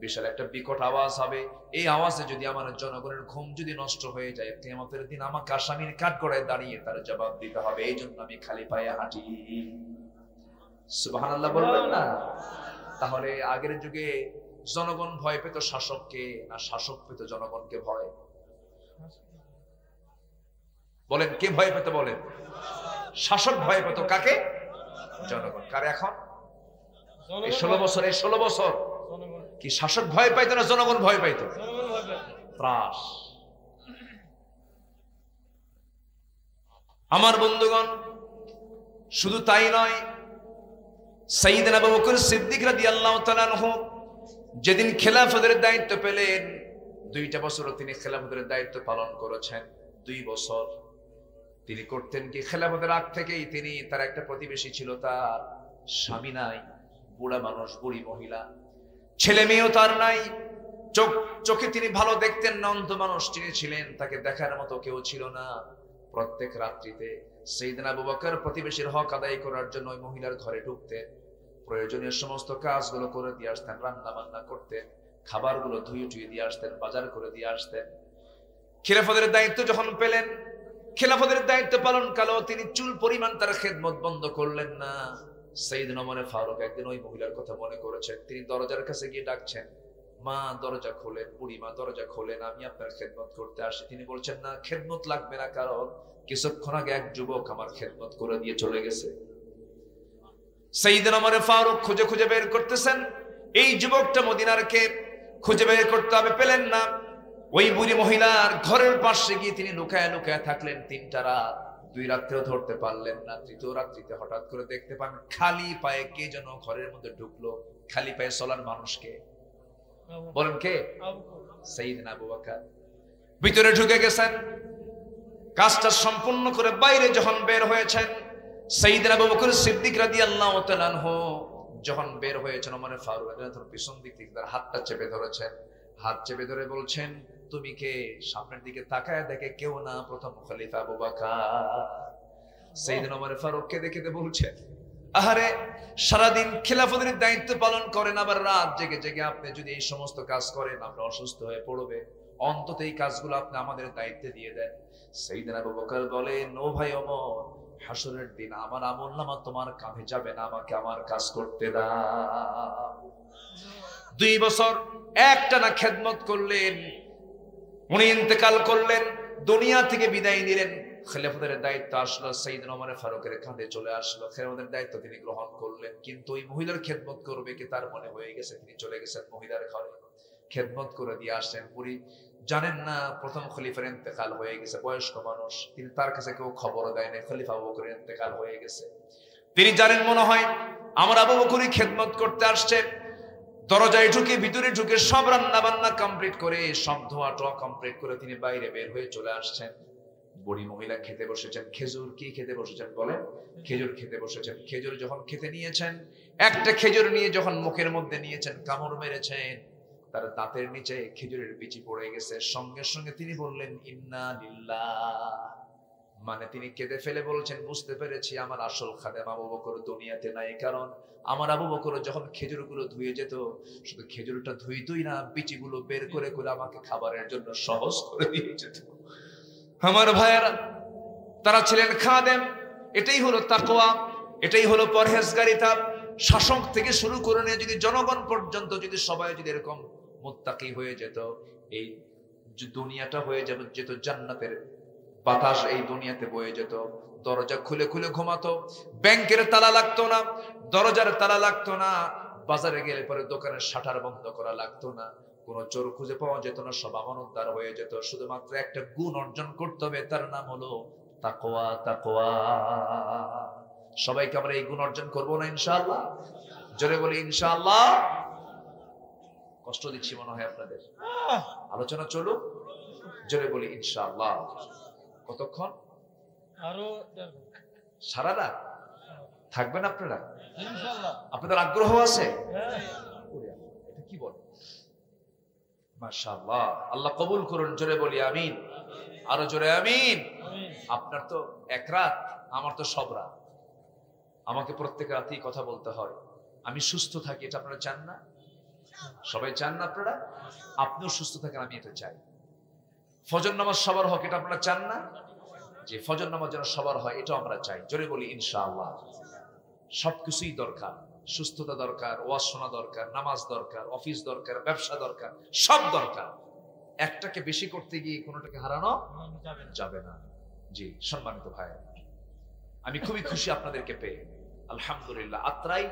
বিশাল একটা বিকট আওয়াজ হবে, এই আওয়াজে যদি আমার জনগণের ঘুম যদি নষ্ট হয়ে যায়, কিয়ামতের দিন আমাকে আসামির কাঠগড়ায় দাঁড়িয়ে তার জবাব দিতে হবে, এই জন্য আমি খালি পায়ে হাঁটি। সুবহানাল্লাহ বলবেন না? তাহলে আগের যুগে জনগণ ভয় পেত শাসককে, না শাসক পেত জনগণকে ভয়? বলেন কে ভয় পেত? বলেন শাসক ভয় পেত কাকে? জনগণ। কার এখন এই 16 বছর কি শাসক ভয় পাইতো না জনগণ ভয় পাইতো? ত্রাস। আমার বন্ধুগণ, শুধু তাই নয়, সাইয়েদনা আবু বকর সিদ্দিক রাদিয়াল্লাহু তাআলা আনহু যেদিন খেলাফতের দায়িত্ব পেলেন, 2টা বছর তিনি খেলাফতের দায়িত্ব পালন করেছেন। 2 বছর তিনি করতেন কি, খেলাফতের আগ থেকেই তিনি, তার একটা প্রতিবেশী ছিল, তার স্বামী নাই, বুড়া মানুষ, বুড়ি মহিলা, ছেলে মেয়েও তার নাই, চোখে তিনি ভালো দেখতেন না, অন্ধ মানুষ তিনি ছিলেন, তাকে দেখার মতো কেউ ছিল না। প্রত্যেক রাত্রিতে সাইয়েদনা আবু বকর প্রতিবেশীর হক আদায় করার জন্য ওই মহিলার ঘরে ঢুকতেন, প্রয়োজনীয় সমস্ত কাজগুলো করে দিয়ে আসতেন, রান্না বান্না করতেন, খাবারগুলো ধুয়ে টুয়ে দিয়ে আসতেন, বাজার করে দিয়ে আসতেন। খেলাফতের দায়িত্ব যখন পেলেন, খেলাফতের দায়িত্ব পালন কালেও তিনি চুল পরিমাণ তার খেদমত বন্ধ করলেন না। সাইয়েদনা ওমর ফারুক একদিন ওই মহিলার কথা মনে করেছেন, তিনি দরজার কাছে গিয়ে ডাকছেন, মা দরজা খোলেন, বুড়ি মা দরজা খোলেন, আমি আপনার খেদমত করতে আসি। তিনি বলছেন, না খেদমত লাগবে না, কারণ কিছুক্ষণ আগে এক যুবক আমার খেদমত করে দিয়ে চলে গেছে। সাইয়েদনা ওমর ফারুক খুঁজে খুঁজে বের করতেছেন, এই যুবকটা মদিনার কে, খুঁজে বের করতে হবে, পেলেন না। ওই বুড়ি মহিলার ঘরের পাশে গিয়ে তিনি লুকায় লুকায় থাকলেন 3টা রাত, 2 রাত্রেও ধরতে পারলেন না। 3য় রাত্রিতে হঠাৎ করে দেখতে পান খালি পায়ে কে যেন ঘরের মধ্যে ঢুকলো। খালি পায়ে চলার মানুষকে বলেন কে? সাইয়েদনা আবু বকর ভিতরে ঢুকে গেছেন। কাজটা সম্পূর্ণ করে বাইরে যখন বের হয়েছেন, সাইয়েদনা আবু বকর সিদ্দিক রাদিয়াল্লাহু তাআলা আনহু যখন বের হয়েছেন, ওমর ফারুক রাদিয়াল্লাহু পিছন দিক থেকে তার হাতটা চেপে ধরেছেন। হাত চেপে ধরে বলছেন, তুমি কে? সামনের দিকে তাকায় দেখে কেউ না, প্রথম খলিফা আবু বকর। সাইয়েদনা ওমর ফারুককে দেখে বলছেন, আহারে সারাদিন খেলাফতের দায়িত্ব পালন করেন, আবার রাত জেগে জেগে আপনি যদি এই সমস্ত কাজ করেন, আমরা অসুস্থ হয়ে পড়বে, অন্তত এই কাজগুলো আপনি আমাদের দায়িত্বে দিয়ে দেন। সাইয়েদনা আবু বকর বলেন, ও ভাই ওমর, হাসরের দিন আমার আমলনামা তোমার কাঁধে যাবে না, আমাকে আমার কাজ করতে দাও। 2 বছর একটানা খেদমত করলেন, উনি ইন্তেকাল করলেন, দুনিয়া থেকে বিদায় নিলেন। খেলাফতের দায়িত্ব আসলো সাইয়েদনা ওমর ফারুকের কাঁধে চলে আসলো, খেলাফতের দায়িত্ব তিনি গ্রহণ করলেন। কিন্তু ওই মহিলার খেদমত করবে কি তার মনে হয়ে গেছে, তিনি চলে গেছেন মহিলার ঘরে, খেদমত করে দিয়ে আসেন। পুরি জানেন না প্রথম খলিফার ইন্তেকাল হয়ে গেছে, বয়স্ক মানুষ, তিনি তার কাছে কেউ খবর দেয় না খলিফা আবু বকরের ইন্তেকাল হয়ে গেছে। তিনি জানেন মনে হয় আমার আবু বকরই খেদমত করতে আসছে। দরজায় ঢুকে, ভিতরে ঢুকে সব রান্না বান্না কমপ্লিট করে, সব ধোয়া টোয়া কমপ্লিট করে তিনি বাইরে বের হয়ে চলে আসছেন। বুড়ি মহিলা খেতে বসেছেন। খেজুর কি খেতে বসেছেন বলেন? খেজুর খেতে বসেছেন। খেজুর যখন খেতে নিয়েছেন, একটা খেজুর নিয়ে যখন মুখের মধ্যে নিয়েছেন, কামড় মেরেছেন, তার দাঁতের নিচে খেজুরের বিচি পড়ে গেছে। সঙ্গে সঙ্গে তিনি বললেন, ইন্না লিল্লাহ, মানে তিনি কেঁদে ফেলে বলছেন, বুঝতে পেরেছি আমার আসল খাদেম আবু বকর দুনিয়াতে নাই। কারণ আমার আবু বকর যখন খেজুরগুলো ধুয়ে যেত, শুধু খেজুরটা ধুইতই না, বিচিগুলো বের করে করে আমাকে খাবারের জন্য সহজ করে দিয়ে যেত। আমার ভাইয়েরা, তারা ছিলেন খাদেম। এটাই হলো তাকওয়া, এটাই হলো পরহেজগারিতা। শাসক থেকে শুরু করে নিয়ে যদি জনগণ পর্যন্ত যদি সবাই যদি এরকম মুত্তাকি হয়ে যেত, এই দুনিয়াটা হয়ে যাবে যেত জান্নাতের বাতাস, এই দুনিয়াতে বয়ে যেত। দরজা খুলে খুলে ঘুমাতো, ব্যাংকের তালা লাগতো না, দরজার তালা লাগতো না, বাজারে গেলে পরে দোকানের শাটার বন্ধ করা লাগতো না, কোন চোর খুঁজে পাওয়া যেত না, সব আমানতদার হয়ে যেত। শুধুমাত্র একটা গুণ অর্জন করতে হবে, তার নাম হলো তাকওয়া। তাকওয়া। সবাইকে আমরা এই গুণ অর্জন করবো না ইনশাআল্লাহ? জোরে বলি ইনশাআল্লাহ। কষ্ট দিচ্ছি মনে হয় আপনাদের, আলোচনা চলুক, জোরে বলি ইনশাআল্লাহ। কতক্ষণ? আরো সারা রাত থাকবেন আপনারা? আপনাদের আগ্রহ আছে? এটা কি বল, মাশাআল্লাহ। আল্লাহ কবুল করুন, জোরে বলি আমিন, আরো জোরে আমিন। আপনার তো এক রাত, আমার তো সব রাত। আমাকে প্রত্যেক রাতেই কথা বলতে হয়। আমি সুস্থ থাকি, এটা আপনারা চান না? সবাই চান না আপনারা? আপনিও সুস্থ থাকেন, আমি এটা চাই। ফজর নামাজ সবার হোক, এটা আপনারা চান না? যে ফজর নামাজ যেন সবার হয়, এটা আমরা চাই। জোরে বলি ইনশাআল্লাহ। সবকিছুই দরকার। সুস্থতা দরকার, ওয়াজ শোনা দরকার, নামাজ দরকার, অফিস দরকার, ব্যবসা দরকার, সব দরকার। একটাকে বেশি করতে গিয়ে কোনোটাকে হারানো যাবে না। জি সম্মানিত ভাই, আমি খুবই খুশি আপনাদেরকে পেয়ে, আলহামদুলিল্লাহ। আত্রাই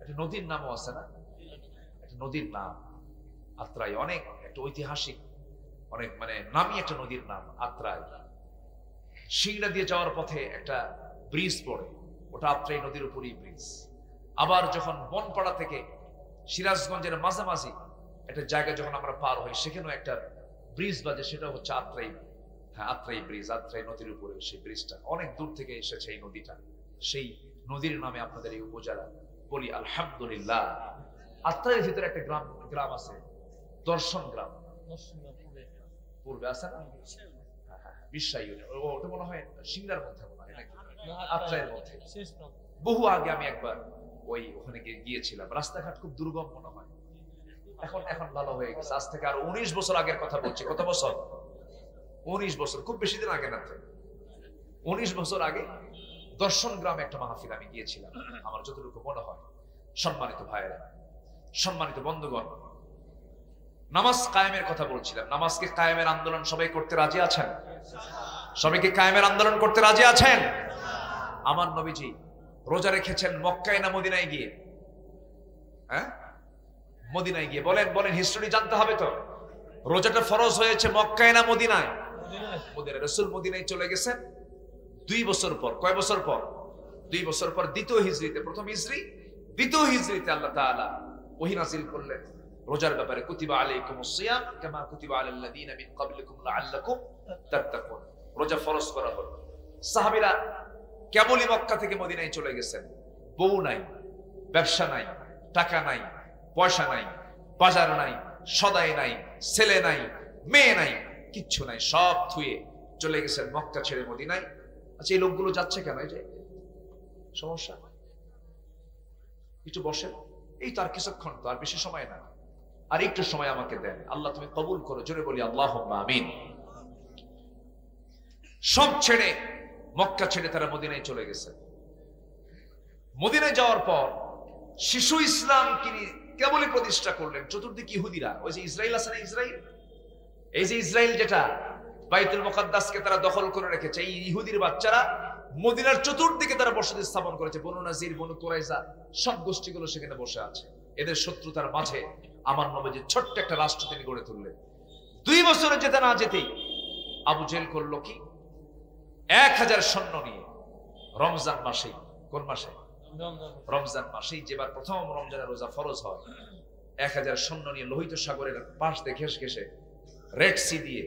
একটা নদীর নামও আছে না, একটা নদীর নাম আত্রাই, অনেক একটা ঐতিহাসিক, অনেক মানে নামি একটা নদীর নাম আত্রাই। সিংড়া দিয়ে যাওয়ার পথে একটা ব্রিজ পড়ে, ওটা আত্রাই নদীর উপরই ব্রিজ। আবার যখন বনপাড়া থেকে সিরাজগঞ্জের মাঝামাঝি একটা জায়গা যখন আমরা পার হই, সেখানেও একটা ব্রিজ বাজে, সেটা হচ্ছে আত্রাই, হ্যাঁ আত্রাই ব্রিজ, আত্রাই নদীর উপরে সেই ব্রিজটা। অনেক দূর থেকে এসেছে এই নদীটা, সেই নদীর নামে আপনাদের এই উপজেলা। বলি আলহামদুলিল্লাহ। আত্রাইয়ের ভিতরে একটা গ্রাম আছে, দর্শন গ্রাম, পূর্বে আছে না, বিশ্বাই ওটা মনে হয় সিংড়ার মধ্যে মনে হয় নাকি আত্রাইয়ের মধ্যে। বহু আগে আমি একবার ওখানে গিয়েছিলাম, রাস্তাঘাট খুব দুর্গম মনে হয়, এখন ভালো হয়ে গেছে। আজ থেকে আর 19 বছর আগের কথা বলছি। কত বছর? 19 বছর, খুব বেশি দিন আগে না তো, 19 বছর আগে দর্শন গ্রামে একটা মাহফিল আমি গিয়েছিলাম, আমার যতটুকু মনে হয়। সম্মানিত ভাইয়েরা, সম্মানিত বন্ধুগণ, নামাজ কায়েমের কথা বলছিলাম। নামাজকে কায়েমের আন্দোলন সবাই করতে রাজি আছেন? সবাইকে কায়েমের আন্দোলন করতে রাজি আছেন? আমার নবীজি রোজা রেখেছেন মক্কায় না মদিনায় গিয়ে? হ্যাঁ, মদিনায় গিয়ে। বলেন বলেন, হিস্ট্রি জানতে হবে তো। রোজাটা ফরজ হয়েছে মক্কায় না মদিনায়? মদিনায়। রাসূল মদিনায় চলে গেছেন 2 বছর পর। কয় বছর পর? 2 বছর পর, দ্বিতীয় হিজরিতে। প্রথম হিজরি, দ্বিতীয় হিজরিতে আল্লাহ তাআলা ওহী নাযিল করলেন রোজার ব্যাপারে। কুতিবা আলাইকুমুস সিয়াম কামা কুতিবা আলাল লাযিনা মিন ক্বাবলিকুম লাআল্লাকুম তাত্তাকুন। রোজা ফরজ করা হলো। সাহাবীরা কেবলই মক্কা থেকে মদিনায় চলে গেছেন, বউ নাই, ব্যবসা নাই, টাকা নাই, পয়সা নাই, বাজার নাই, সদাই নাই, ছেলে নাই, মেয়ে নাই, কিচ্ছু নাই, সব থুয়ে চলে গেছেন মক্কা ছেড়ে মদিনায়। আচ্ছা, এই লোকগুলো যাচ্ছে কেন? এই যে সমস্যা, একটু বসেন, এই তো আর কিছুক্ষণ, তো আর বেশি সময় না, আর একটু সময় আমাকে দেন, আল্লাহ তুমি কবুল করো। জোরে বলি আল্লাহুম্মা আমিন। সব ছেড়ে, মক্কা ছেড়ে তারা মদিনায় চলে গেছে। মদিনায় যাওয়ার পর শিশু ইসলাম তিনি কেবলই প্রতিষ্ঠা করলেন। চতুর্দিকে ইহুদিরা, ওই যে ইসরায়েল আছে না, ইসরায়েল, এই যে ইসরায়েল যেটা বাইতুল মুকাদ্দাসকে তারা দখল করে রেখেছে, এই ইহুদির বাচ্চারা মদিনার চতুর্দিকে তারা বসতি স্থাপন করেছে। বনু নাজির, বনু কুরাইজা, সব গোষ্ঠীগুলো সেখানে বসে আছে। এদের শত্রুতার মাঝে আমার নবীজি ছোট্ট একটা রাষ্ট্র তিনি গড়ে তুললেন। 2 বছরে যেতে না যেতেই আবু জেহেল করলো কি, 1000 সৈন্য নিয়ে রমজান মাসেই, কোন মাসে? রমজান মাসেই, যেবার প্রথম রমজানের রোজা ফরজ হয়, 1000 সৈন্য নিয়ে লোহিত সাগরের পাশ দিয়ে ঘেঁষে ঘেঁষে রেড সি দিয়ে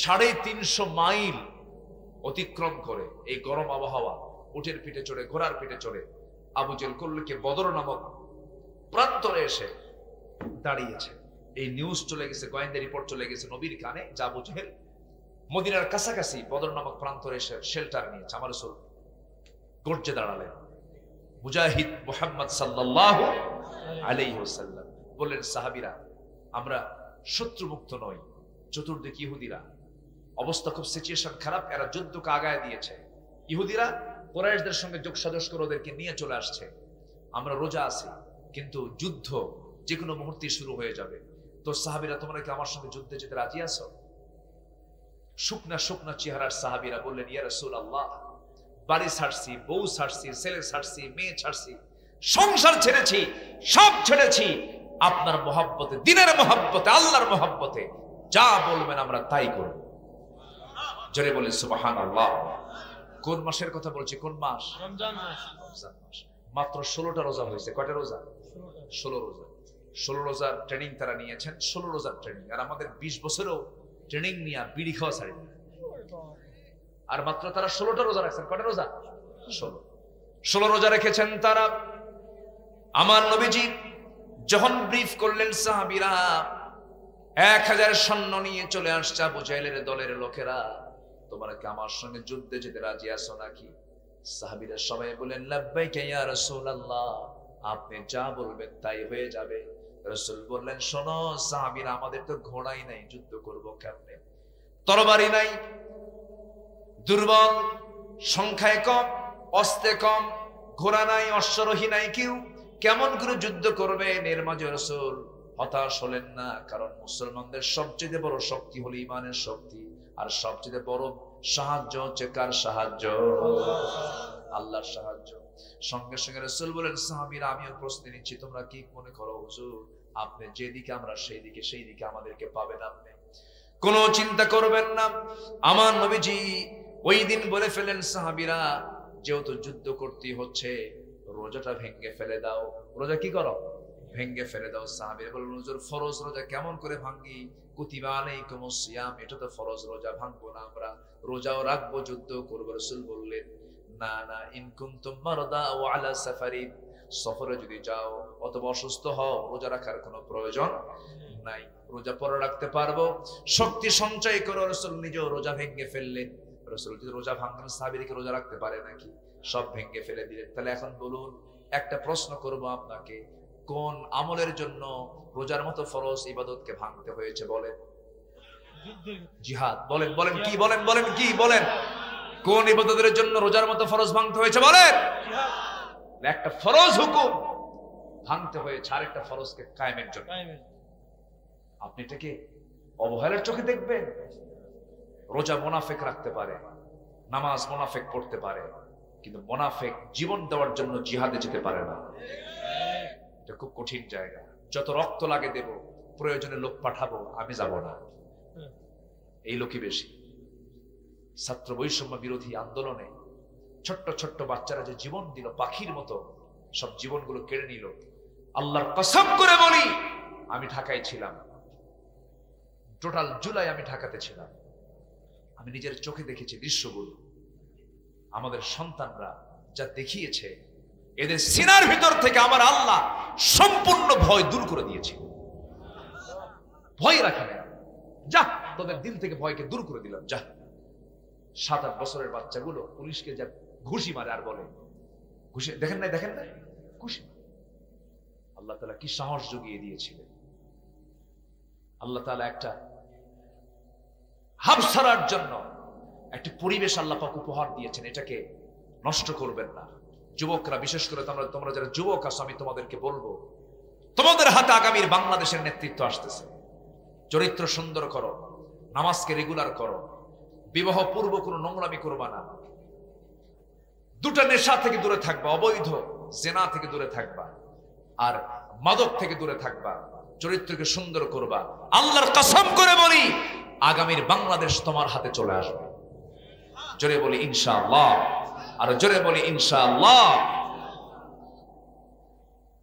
350 মাইল অতিক্রম করে এই গরম আবহাওয়া, উটের পিঠে চড়ে, ঘোড়ার পিঠে চড়ে আবু জেহেল করলকে বদর নামক প্রান্তরে এসে দাঁড়িয়েছে। এই নিউজ চলে গেছে, গোয়েন্দা রিপোর্ট চলে গেছে নবীর কানে, যে আবু জেহেল মদিনার কাছাকাছি বদর নামক প্রান্তরে এসে শেল্টার নিয়েছে। আমার রাসূল গর্জে দাঁড়ালেন, মুজাহিদ মুহাম্মদ সাল্লাল্লাহু আলাইহি ওয়াসাল্লাম বললেন, সাহাবীরা আমরা শত্রুমুক্ত নই, চতুর্দিকে ইহুদিরা, অবস্থা খুব সিচুয়েশন খারাপ, এরা যুদ্ধকে আগায় দিয়েছে। ইহুদিরা কুরাইশদের সঙ্গে যোগ সাজশ করে ওদেরকে নিয়ে চলে আসছে। আমরা রোজা আছি, কিন্তু যুদ্ধ যে কোনো মুহূর্তে শুরু হয়ে যাবে। তো সাহাবীরা, তোমরা কি আমার সঙ্গে যুদ্ধে যেতে রাজি আছো? শুকনা শুকনা চেহারার সাহাবীরা বললেন, ইয়া রাসূলুল্লাহ, বাড়ি ছাড়ছি, বউ ছাড়ছি, ছেলে ছাড়ছি, মেয়ে ছাড়ছি, সংসার ছেড়েছি, সব ছেড়েছি আপনার মহব্বতে, দিনের মহব্বতে, আল্লাহর মহব্বতে, যা বলবেন আমরা তাই করব। জোরে বলেন সুবহানাল্লাহ। কোন মাসের কথা বলছি? কোন মাস? রমজান মাস। রমজান মাস। মাত্র 16টা রোজা হয়েছে। কয়টা রোজা? 16 রোজা। 16 রোজার ট্রেনিং তারা নিয়েছেন, 16 রোজার ট্রেনিং। আর আমাদের 20 বছরেও ট্রেনিং নিয়ে বিড়ি খাওয়া ছাড়ি, আর মাত্র তারা 16টা রোজা রাখছেন। কয়টা রোজা? 16 রোজা রেখেছেন তারা। আমার নবীজি যখন ব্রিফ করলেন, সাহাবীরা 1000 সৈন্য নিয়ে চলে আসছে আবু জেহেলের দলের লোকেরা, তোমরা কি আমার সঙ্গে যুদ্ধে যেতে রাজি আছো নাকি? সাহাবীরা সবাই বলেন, লাব্বাইকা ইয়া রাসূলুল্লাহ, আপনি যা বলবেন তাই হয়ে যাবে। রাসূল বললেন, শোনো সাহাবীরা, আমাদের তো ঘোড়াই নাই, যুদ্ধ করব কেমনে? তরবারি নাই, দুর্বল, সংখ্যায় কম, অস্ত্রে কম, ঘোড়া নাই, অশ্বরোহী নাই কেউ, কেমন করে যুদ্ধ করবেন এর মাঝে রাসূল হতাশ হলেন না, কারণ মুসলমানদের সবচেয়ে বড় শক্তি হলো ঈমানের শক্তি, আর সবচেয়ে বড় সাহায্য হচ্ছে কার সাহায্য? আল্লাহর সাহায্য। সঙ্গে সঙ্গে রাসূল বলেন, সাহাবীরা আমিও প্রস্তুতি নিচ্ছি, তোমরা কি মনে করো হুজুর আপনি যেদিকে আমরা সেই দিকে আমাদেরকে পাবেন, আপনি কোনো চিন্তা করবেন না। আমার নবীজি ওই দিন বলে ফেলেন, সাহাবীরা যেহেতু যুদ্ধ করতে হচ্ছে রোজাটা ভেঙে ফেলে দাও। রোজা কি করো? ভেঙে ফেলে দাও। সাহাবীরা বললেন, হুজুর ফরজ রোজা কেমন করে ভাঙি? কুতিবা আলাইকুমুস সিয়াম, এটা তো ফরজ রোজা, ভাঙবো না আমরা, রোজাও রাখবো, যুদ্ধ করবো। রাসূল বললেন, না না, ইন কুনতুম মারদা ওয়া আলা সাফারিন, সফরে যদি যাও অথবা অসুস্থ হও রোজা রাখার কোনো প্রয়োজন নাই, রোজা পরে রাখতে পারবো, শক্তি সঞ্চয় করো। রাসূল নিজেও রোজা ভেঙে ফেললেন। রাসূল যদি রোজা ভাঙতেন সাহাবীরা কি রোজা রাখতে পারে নাকি? সব ভেঙে ফেলে দিলেন। তাহলে এখন বলুন, একটা প্রশ্ন করব আপনাকে, কোন আমলের জন্য রোজার মতো ফরজ ইবাদতকে ভাঙতে হয়েছে বলেন? জিহাদ। বলেন বলেন কি বলেন বলেন কি বলেন? কোন ইবাদতের জন্য রোজার মতো ফরজ ভাঙতে হয়েছে বলেন? একটা ফরজ হুকুম ভাঙতে হয়েছে আরেকটা ফরজকে কায়েমের জন্য। আপনি এটাকে অবহেলার চোখে দেখবেন? রোজা মুনাফিক রাখতে পারে, নামাজ মুনাফিক পড়তে পারে, কিন্তু মুনাফিক জীবন দেওয়ার জন্য জিহাদে যেতে পারে না। এটা খুব কঠিন জায়গা। যত রক্ত লাগে দেব, প্রয়োজনে লোক পাঠাবো, আমি যাব না, এই লোকই বেশি। ছাত্র বৈষম্য বিরোধী আন্দোলনে ছোট্ট ছোট্ট বাচ্চারা যে জীবন দিল, পাখির মতো সব জীবনগুলো কেড়ে নিল। আল্লাহর কসম করে বলি, আমি ঢাকায় ছিলাম, টোটাল জুলাই আমি ঢাকাতে ছিলাম, আমি নিজের চোখে দেখেছি দৃশ্যগুলো। আমাদের সন্তানরা যা দেখিয়েছে, এদের সিনার ভিতর থেকে আমার আল্লাহ সম্পূর্ণ ভয় দূর করে দিয়েছে। ভয় রাখে না, যা তোদের দিল থেকে ভয়কে দূর করে দিলাম, যা। 7-8 বছরের বাচ্চাগুলো পুলিশকে যা ঘুষি মারে আর বলে, ঘুষি দেখেন নাই ঘুষি। আল্লাহ তাআলা কি সাহস জুগিয়ে দিয়েছিলেন। আল্লাহ তাআলা একটা হাবসারার জন্য একটা পরিবেশ আল্লাহ পাক উপহার দিয়েছেন, এটাকে নষ্ট করবেন না। যুবকরা, বিশেষ করে তোমরা যারা যুবক আছো, আমি তোমাদেরকে বলবো, তোমাদের হাতে আগামীর বাংলাদেশের নেতৃত্ব আসতেছে। চরিত্র সুন্দর করো, নামাজকে রেগুলার করো, বিবাহ পূর্ব কোনো নোংরামি করবা না, দুটা নেশা থেকে দূরে থাকবা, অবৈধ জেনা থেকে দূরে থাকবা, আর মাদক থেকে দূরে থাকবা, চরিত্রকে সুন্দর করবা। আল্লাহর কসম করে বলি, আগামীর বাংলাদেশ তোমার হাতে চলে আসবে। জোরে বলি ইনশাআল্লাহ, আর জোরে বলি ইনশাআল্লাহ।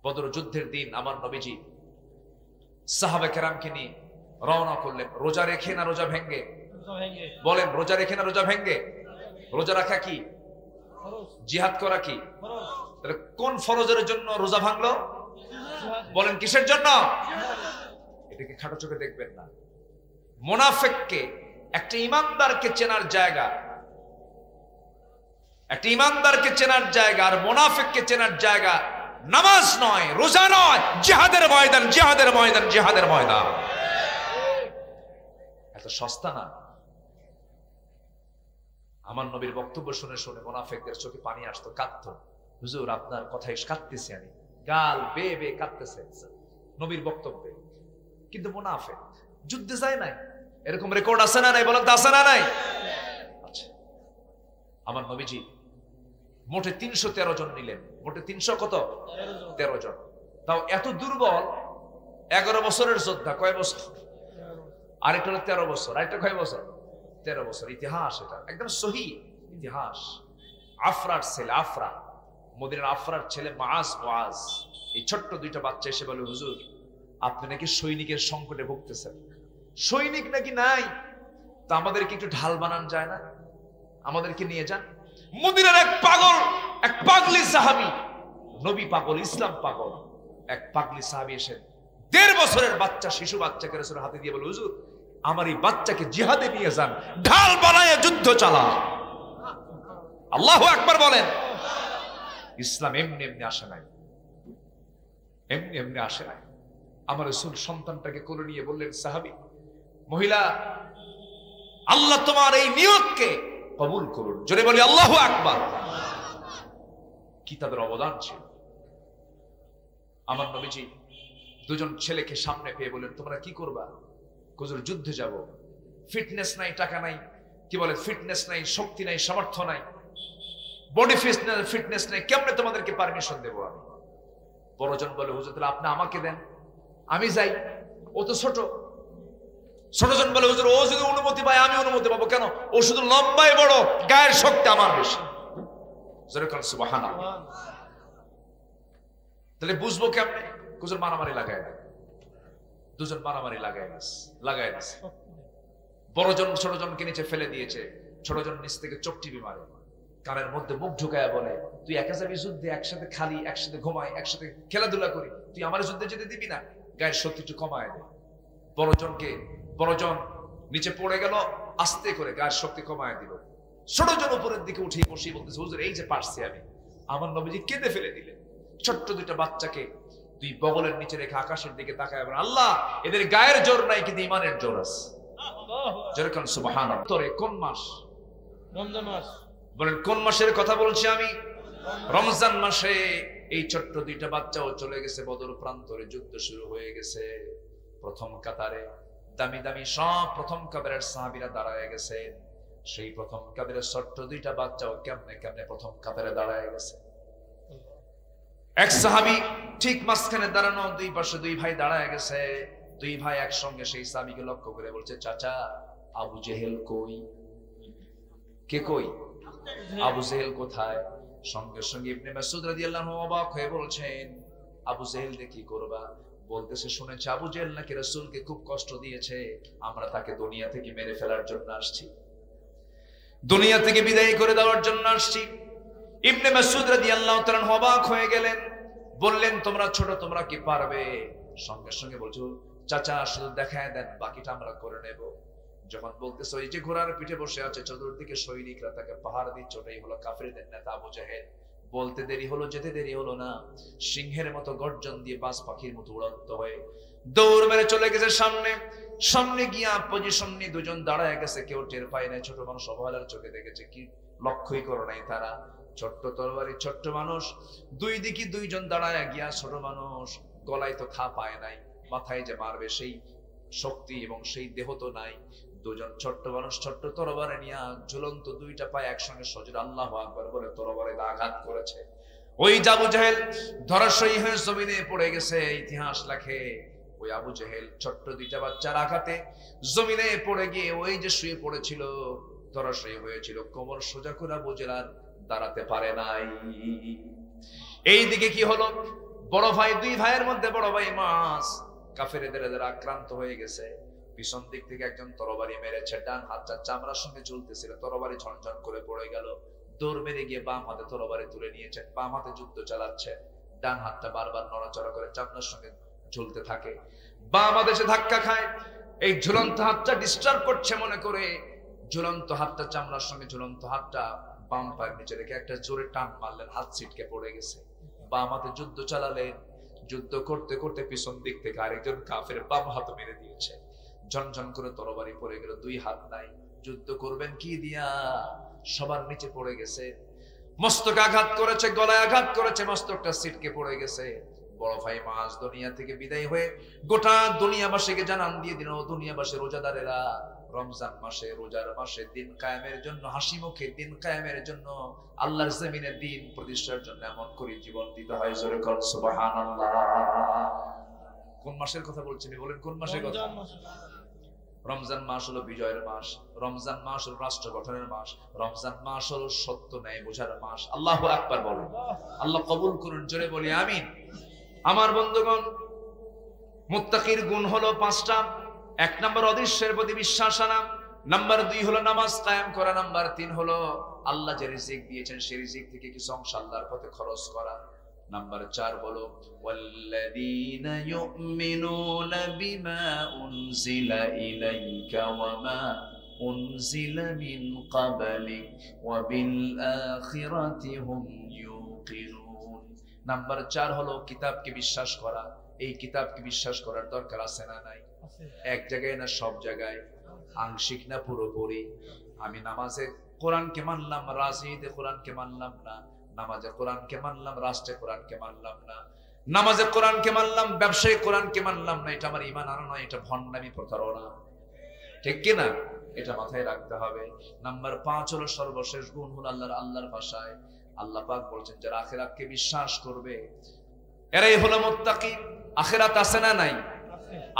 বদর যুদ্ধের দিন আমার নবীজি সাহাবা কেরামকে নিয়ে রওনা করলেন। রোজা রেখে না রোজা ভেঙ্গে? বলেন, রোজা রেখে না রোজা ভেঙ্গে? রোজা রাখা কি? জিহাদ করা কি? তাহলে কোন ফরজের জন্য রোজা ভাঙলো? বলেন কিসের জন্য? এটাকে খাটো চোখে দেখবেন না। মুনাফিককে, একটা ইমানদারকে চেনার জায়গা, একটা ইমানদারকে চেনার জায়গা আর মুনাফিককে চেনার জায়গা নামাজ নয়, রোজা নয়, জিহাদের ময়দান, জিহাদের ময়দান, জিহাদের ময়দান। এত সস্তা না। আমার নবীর বক্তব্য শুনে শুনে মুনাফিকদের চোখে পানি আসতো, কাঁদতো। হুজুর আপনার কথায় কাঁদতেছি আমি, গাল বেয়ে বেয়ে কাঁদতেছে নবীর বক্তব্যে। কিন্তু মুনাফিক যুদ্ধে যায় নাই, এরকম রেকর্ড আছে না নাই? বলেন তো আছে না নাই? আচ্ছা, আমার নবীজি মোটে 313 জন নিলেন। মোটে 300 কত? 13 জন। তাও এত দুর্বল। 11 বছরের যোদ্ধা, কয় বছর? আরেকটা হলো 13 বছর, আরেকটা কয় বছর? 13 বছর। ইতিহাস এটা একদম সহি ইতিহাস। আফরার ছেলে, আফরা, মদিনার আফরার ছেলে মুআজ, এই ছোট্ট দুইটা বাচ্চা এসে বলে, হুজুর আপনি নাকি সৈনিকের সংকটে ভুগতেছেন। সৈনিক নাকি নাই, তা আমাদেরকে একটু ঢাল বানান যায় না? আমাদেরকে নিয়ে যান। মদিনার এক পাগল, এক পাগলি সাহাবী, নবী পাগল, ইসলাম পাগল, এক পাগলি সাহাবী এসে 1.5 বছরের বাচ্চা, শিশু বাচ্চাকে রাসূলের হাতে দিয়ে বলে, হুজুর আমার এই বাচ্চাকে জিহাদে নিয়ে যান, ঢাল বানায় যুদ্ধ চালান। আল্লাহু আকবার বলেন। ইসলাম এমনি এমনি আসে নাই, এমনি এমনি আসে নাই। আমার রাসূল সন্তানটাকে কোলে নিয়ে বললেন, সাহাবী মহিলা, আল্লাহ তোমার এই নিয়তকে কবুল করুন। জোরে বলি আল্লাহু আকবার। কি তাদের অবদান ছিল! আমার নবীজি দুজন ছেলেকে সামনে পেয়ে বললেন, তোমরা কি করবা? হুজুর, যুদ্ধে যাব। ফিটনেস নাই, টাকা নাই, কি বলে ফিটনেস নাই, শক্তি নাই, সামর্থ্য নাই, বডি ফিটনেস নাই, কেমনে তোমাদেরকে পারমিশন দেবো আমি? বড়জন বলে, হুজুর তাহলে আপনি আমাকে দেন, আমি যাই, ও তো ছোট। ছোটজন বলে, হুজুর ও যদি অনুমতি পায় আমি অনুমতি পাবো কেন? ও শুধু লম্বাই বড়, গায়ের শক্তি আমার বেশি। সুবহানাল্লাহ। তাহলে বুঝবো কেমনে? হুজুর মারামারি লাগায় না। দুজন মারামারি লাগায় গেছে। বড়জন ছোটজনকে নিচে ফেলে দিয়েছে, ছোটজন নিচ থেকে চোখ টিপি মারে, কানের মধ্যে মুখ ঢুকায় বলে, তুই একা যাবি যুদ্ধে, একসাথে খালি, একসাথে ঘুমাই, একসাথে খেলাধুলা করি, তুই আমার যুদ্ধে যেতে দিবি না? গায়ের শক্তি একটু কমায় দে। বড়জন নিচে পড়ে গেল, আস্তে করে গায়ের শক্তি কমায় দিল। ছোটজন উপরের দিকে উঠে বসে বলতেছে, হুজুর এই যে পারছি আমি। আমার নবীজি কেঁদে ফেলে দিলেন। ছোট্ট দুইটা বাচ্চাকে দুই বগলের নিচে রেখে আকাশের দিকে তাকায় বলেন, আল্লাহ এদের গায়ের জোর নাই কিন্তু ইমানের জোর আছে। যেরকম সুবহানাল্লাহ। তোরে কোন মাস? রমজান মাস। বলেন কোন মাসের কথা বলছি আমি? রমজান মাসে। এই ছোট্ট দুইটা বাচ্চাও চলে গেছে বদর প্রান্তরে, যুদ্ধ শুরু হয়ে গেছে। প্রথম কাতারে দামি দামি সব প্রথম কাতারের সাহাবীরা দাঁড়ায় গেছে। সেই প্রথম কাতারের ছোট্ট দুইটা বাচ্চাও কেমনে কেমনে প্রথম কাতারে দাঁড়ায় গেছে। এক সাহাবী ঠিক মাঝখানে দাঁড়ানো, দুই পাশে দুই ভাই দাঁড়ায় গেছে। দুই ভাই একসঙ্গে সেই সাহাবীকে লক্ষ্য করে বলছে, চাচা আবু জেহেল কই? কে কই? আবু জেহেল কোথায়? সঙ্গে সঙ্গে ইবনে মাসউদ রাদিয়াল্লাহু আনহু অবাক হয়ে বলছেন, আবু জেহেল দিয়ে কি করবা? বলতেছে, শুনেছি আবু জেহেল নাকি রাসূলকে খুব কষ্ট দিয়েছে, আমরা তাকে দুনিয়া থেকে মেরে ফেলার জন্য আসছি, দুনিয়া থেকে বিদায় করে দেওয়ার জন্য আসছি। ইবনে মাসউদ রাদিয়াল্লাহু তাআলা অবাক হয়ে গেলেন, বললেন, তোমরা ছোট, তোমরা কি পারবে? সঙ্গে সঙ্গে বলছো, চাচা শুধু দেখায় দেন, বাকিটা আমরা করে নেব। যখন বলতেছে, এই যে ঘোড়ার পিঠে বসে আছে, চতুর্দিকে সৈনিকরা তাকে পাহারা দিচ্ছে, ওটাই হলো কাফিরদের নেতা আবু জেহেল। বলতে দেরি হলো, যেতে দেরি হলো না, সিংহের মতো গর্জন দিয়ে বাজ পাখির মতো উড়ন্ত হয়ে দৌড় মেরে চলে গেছে সামনে গিয়া পজিশন নিয়ে দুজন দাঁড়ায় গেছে। কেউ টের পায় না, ছোট মানুষ অবহেলার চোখে দেখেছে, কি লক্ষ্যই করো নাই তারা। ছোট্ট তরবারি, ছোট্ট মানুষ, দুই দিকে দুইজন দাঁড়ায় গিয়া, ছোট মানুষ গলায় তো খা পায় নাই, মাথায় যে মারবে সেই শক্তি এবং সেই দেহ তো নাই। দুজন ছোট্ট মানুষ ছোট্ট তরবারে নিয়ে ঝুলন্ত দুইটা পায়ে একসঙ্গে সজোর আল্লাহু আকবার বলে তরবারে আঘাত করেছে। ওই আবু জেহেল ধরাশয়ী হয়ে জমিনে পড়ে গেছে। ইতিহাস লেখে, ওই আবু জেহেল ছোট্ট দুইটা বাচ্চার আঘাতে জমিনে পড়ে গিয়ে ওই যে শুয়ে পড়েছিল, ধরাশয়ী হয়েছিল, কোমর সোজা করে আবু জেহেল আর দাঁড়াতে পারে নাই। এই দিকে কি হলো? বড় ভাই, দুই ভাইয়ের মধ্যে বড় ভাই মাস কাফেরদের আক্রান্ত হয়ে গেছে। পিছন দিক থেকে একজন তরবারি মেরেছে, ডান হাতটা চামড়ার সঙ্গে ঝুলতেছিল, তরবারি ঝনঝন করে পড়ে গেল। দৌড় মেরে গিয়ে বাম হাতে তরবারি তুলে নিয়েছে, বাম হাতে যুদ্ধ চালাচ্ছে, ডান হাতটা বারবার নড়াচড়া করে চামড়ার সঙ্গে ঝুলতে থাকে। বাম হাতে সে ধাক্কা খায়, এই ঝুলন্ত হাতটা ডিস্টার্ব করছে মনে করে ঝুলন্ত হাতটা চামড়ার সঙ্গে ঝুলন্ত হাতটা বাম পায়ের নিচে রেখে একটা জোরে টান মারলেন, হাত ছিটকে পড়ে গেছে। বাম হাতে যুদ্ধ চালালেন, যুদ্ধ করতে করতে পিছন দিক থেকে আরেকজন কাফের বাম হাত মেরে দিয়েছে, ঝনঝন করে তরবারি পড়ে গেল, দুই হাত নাই, যুদ্ধ করবেন কি দিয়া? সবার নিচে পড়ে গেছে। মস্তকে আঘাত করেছে, গলায় আঘাত করেছে, মস্তকটা ছিটকে পড়ে গেছে। বড় ভাই মাস দুনিয়া থেকে বিদায় হয়ে গোটা দুনিয়াবাসীকে জানান দিয়ে দিল, দুনিয়াবাসী রোজাদারেরা রমজান মাসে, রোজার মাসে দিন কায়েমের জন্য, হাসি মুখে দিন কায়েমের জন্য, আল্লাহর জমিনে দিন প্রতিষ্ঠার জন্য এমন করে জীবন দিতে হয়। জোরে কর সুবহানাল্লাহ। কোন মাসের কথা বলছেন? বলেন কোন মাসের কথা? রমজান মাস হলো বিজয়ের মাস, রমজান মাস হলো রাষ্ট্র গঠনের মাস, রমজান মাস হলো সত্য ন্যায় বোঝার মাস। আল্লাহু আকবার বলেন। আল্লাহ কবুল করুন, জোরে বলি আমিন। আমার বন্ধুগণ, মুত্তাকির গুণ হলো 5টা। 1 নম্বর অদৃশ্যের প্রতি বিশ্বাস আনা, নাম্বার 2 হলো নামাজ কায়েম করা, নাম্বার 3 হলো আল্লাহ যে রিজিক দিয়েছেন সেই রিজিক থেকে কিছু অংশ আল্লাহর পথে খরচ করা, নাম্বার 4 হলো ওয়াল্লাযীনা ইউমিনুনা বিমা উনজিলা ইলাইকা ওয়া মা উনজিলা মিন ক্বাবলিক ওয়া বিল আখিরাতি হুম ইউকিনুন। নাম্বার 4 হলো কিতাবকে বিশ্বাস করা। এই কিতাবকে বিশ্বাস করার দরকার আছে না নাই? এক জায়গায় না সব জায়গায়, আংশিক না পুরোপুরি। আমি নামাজে কোরআনকে মানলাম, রাজনীতিতে কোরআনকে মানলাম না, নামাজে কোরআনকে মানলাম, রাষ্ট্রে কোরআনকে মানলাম না, নামাজে কোরআনকে মানলাম, ব্যবসায়ী কোরআনকে মানলাম না, এটা আমার ঈমান আনা নয়, এটা ভণ্ডামি, প্রতারণা, ঠিক কিনা? এটা মাথায় রাখতে হবে। নাম্বার 5 হলো সর্বশেষ গুণ হলো আল্লাহর ভাষায় আল্লাহ পাক বলছেন যারা আখিরাতকে বিশ্বাস করবে এরাই হলো মুত্তাকি। আখিরাত আছে না নাই?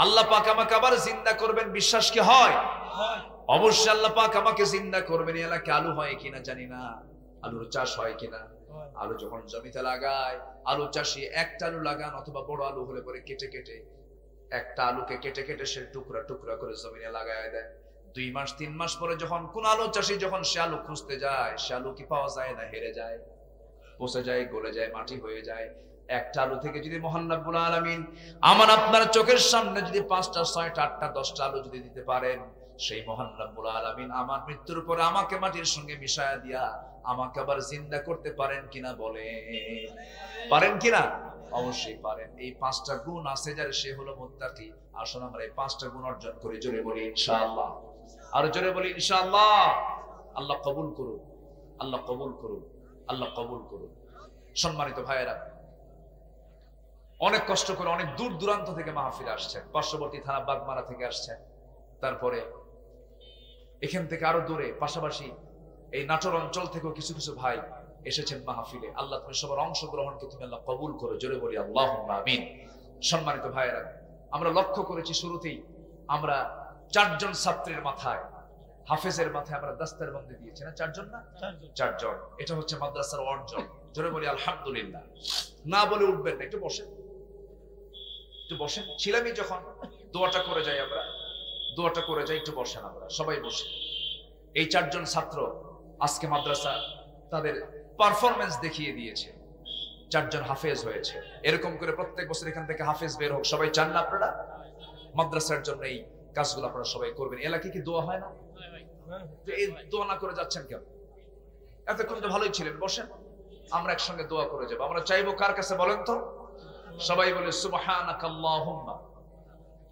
আল্লাহ পাক আমাকে আবার জিন্দা করবেন, বিশ্বাস কি হয়? অবশ্যই আল্লাহ পাক আমাকে জিন্দা করবেন। এই এলাকায় আলু হয় কিনা জানি না, আলুর চাষ হয় কিনা। আলু যখন জমিতে লাগায়, আলু চাষি একটা আলু লাগান অথবা বড় আলু হলে পরে কেটে কেটে, একটা আলুকে কেটে কেটে সে টুকরা টুকরা করে জমিনে লাগায় দেয়। 2 মাস 3 মাস পরে যখন কোন আলু চাষি যখন সে আলু খুঁজতে যায়, সে আলু কি পাওয়া যায় না? হেরে যায়, পচে যায়, গলে যায়, মাটি হয়ে যায়। একটা আলু থেকে যদি মহান রব্বুল আলামিন আমার আপনার চোখের সামনে যদি 5টা 6টা 8টা 10টা আলু যদি দিতে পারেন, সেই মহান রব্বুল আলামিন আমার মৃত্যুর পরে আমাকে মাটির সঙ্গে মিশায়া দিয়া আমাকে আবার জিন্দা করতে পারেন কিনা বলেন? পারেন কিনা? অবশ্যই পারেন। এই 5টা গুণ আছে যার, সে হলো মুত্তাকি। আসুন আমরা এই 5টা গুণ অর্জন করি, জোরে বলি ইনশাআল্লাহ। আর জোরে বলি ইনশাআল্লাহ। আল্লাহ কবুল করুন, আল্লাহ কবুল করুন, আল্লাহ কবুল করুন। সম্মানিত ভাইয়েরা, অনেক কষ্ট করে অনেক দূর দূরান্ত থেকে মাহফিলে আসছেন, পার্শ্ববর্তী থানা বাগমারা থেকে আসছেন, তারপরে এখান থেকে আরো দূরে পাশাপাশি এই নাটোর অঞ্চল থেকেও কিছু কিছু ভাই এসেছেন মাহফিলে। আল্লাহ তুমি সবার অংশগ্রহণকে তুমি আল্লাহ কবুল করো, জোরে বলি আল্লাহুম্মা আমিন। সম্মানিত ভাইয়েরা, আমরা লক্ষ্য করেছি শুরুতেই আমরা 4 জন ছাত্রের মাথায়, হাফেজের মাথায় আমরা দাস্তার বন্দি দিয়েছি না? 4 জন না? 4 জন। এটা হচ্ছে মাদ্রাসার অর্জন, জোরে বলি আলহামদুলিল্লাহ। না বলে উঠবেন না, একটু বসেন, একটু বসেন। ছিলামই যখন দোয়াটা করে যাই, আমরা দোয়াটা করে যাই, একটু বসেন, আমরা সবাই বসে। এই 4 জন ছাত্র আজকে মাদ্রাসা তাদের পারফরমেন্স দেখিয়ে দিয়েছে, 4 জন হাফেজ হয়েছে। এরকম করে প্রত্যেক বছর এখান থেকে হাফেজ বের হোক, সবাই চান না আপনারা? মাদ্রাসার জন্য এই কাজগুলো আপনারা সবাই করবেন। এলাকায় কি দোয়া হয় না? এই দোয়া না করে যাচ্ছেন কেন? এতক্ষণ তো ভালোই ছিলেন, বসেন, আমরা একসঙ্গে দোয়া করে যাবো। আমরা চাইবো কার কাছে বলেন তো? সবাই বলে সুবহানাকাল্লাহুম্মা,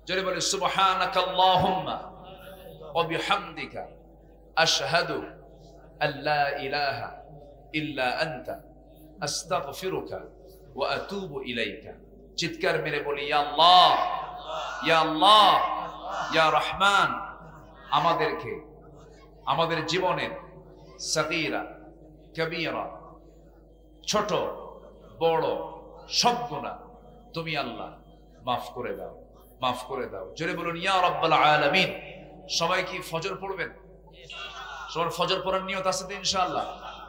জোরে বলে সুবহানাকাল্লাহুম্মা ওয়া বিহামদিকা আশহাদু আল্লা ইলাহা ইল্লা আনতা আস্তাগফিরুকা ওয়া আতুবু ইলাইকা। চিৎকার মেরে বলি ইয়া আল্লাহ, ইয়া আল্লাহ, ইয়া রহমান, আমাদেরকে আমাদের জীবনের সাগীরা কবীরা, ছোট বড় সব গুনাহ তুমি আল্লাহ মাফ করে দাও, মাফ করে দাও। জোরে বলুন ইয়া রাব্বাল আলামিন। সবাই কি ফজর পড়বেন? সবার ফজর পড়ার নিয়ত আছে তো ইনশাআল্লাহ?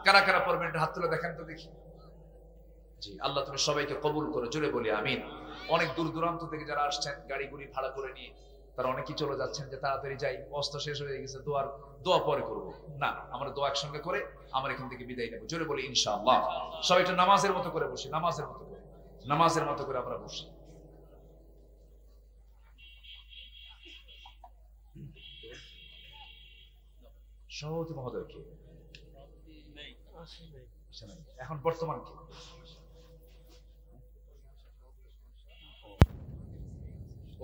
কারা কারা পড়বেন একটু হাত তুলে দেখেন তো দেখি। জি, আল্লাহ তুমি সবাইকে কবুল করো, জোরে বলি আমিন। অনেক দূর দূরান্ত থেকে যারা আসছেন গাড়ি গুড়ি ভাড়া করে নিয়ে, তারা অনেকেই চলে যাচ্ছেন যে তাড়াতাড়ি যাই, অস্ত শেষ হয়ে গেছে, দোয়া পরে করবো না, আমরা দোয়া একসঙ্গে করে আমরা এখান থেকে বিদায় নেবো। জোরে বলি ইনশাআল্লাহ। সবাই একটু নামাজের মতো করে বসি, নামাজের মতো করে, নামাজের মতো করে আমরা বসি। সভাপতি মহোদয় কে এখন বর্তমান কি?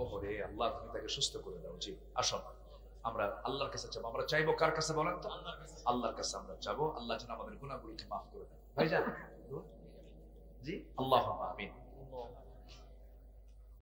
ওহরে আল্লাহ তুমি তাকে সুস্থ করে দাও। জি আসুন আমরা আল্লাহর কাছে চাবো। আমরা চাইবো কার কাছে বলেন তো? আল্লাহর কাছে আমরা চাবো, আল্লাহ যেন আমাদের গুনাহগুলোকে মাফ করে দেন। ভাইজান জি আল্লাহুম্মা আমিন।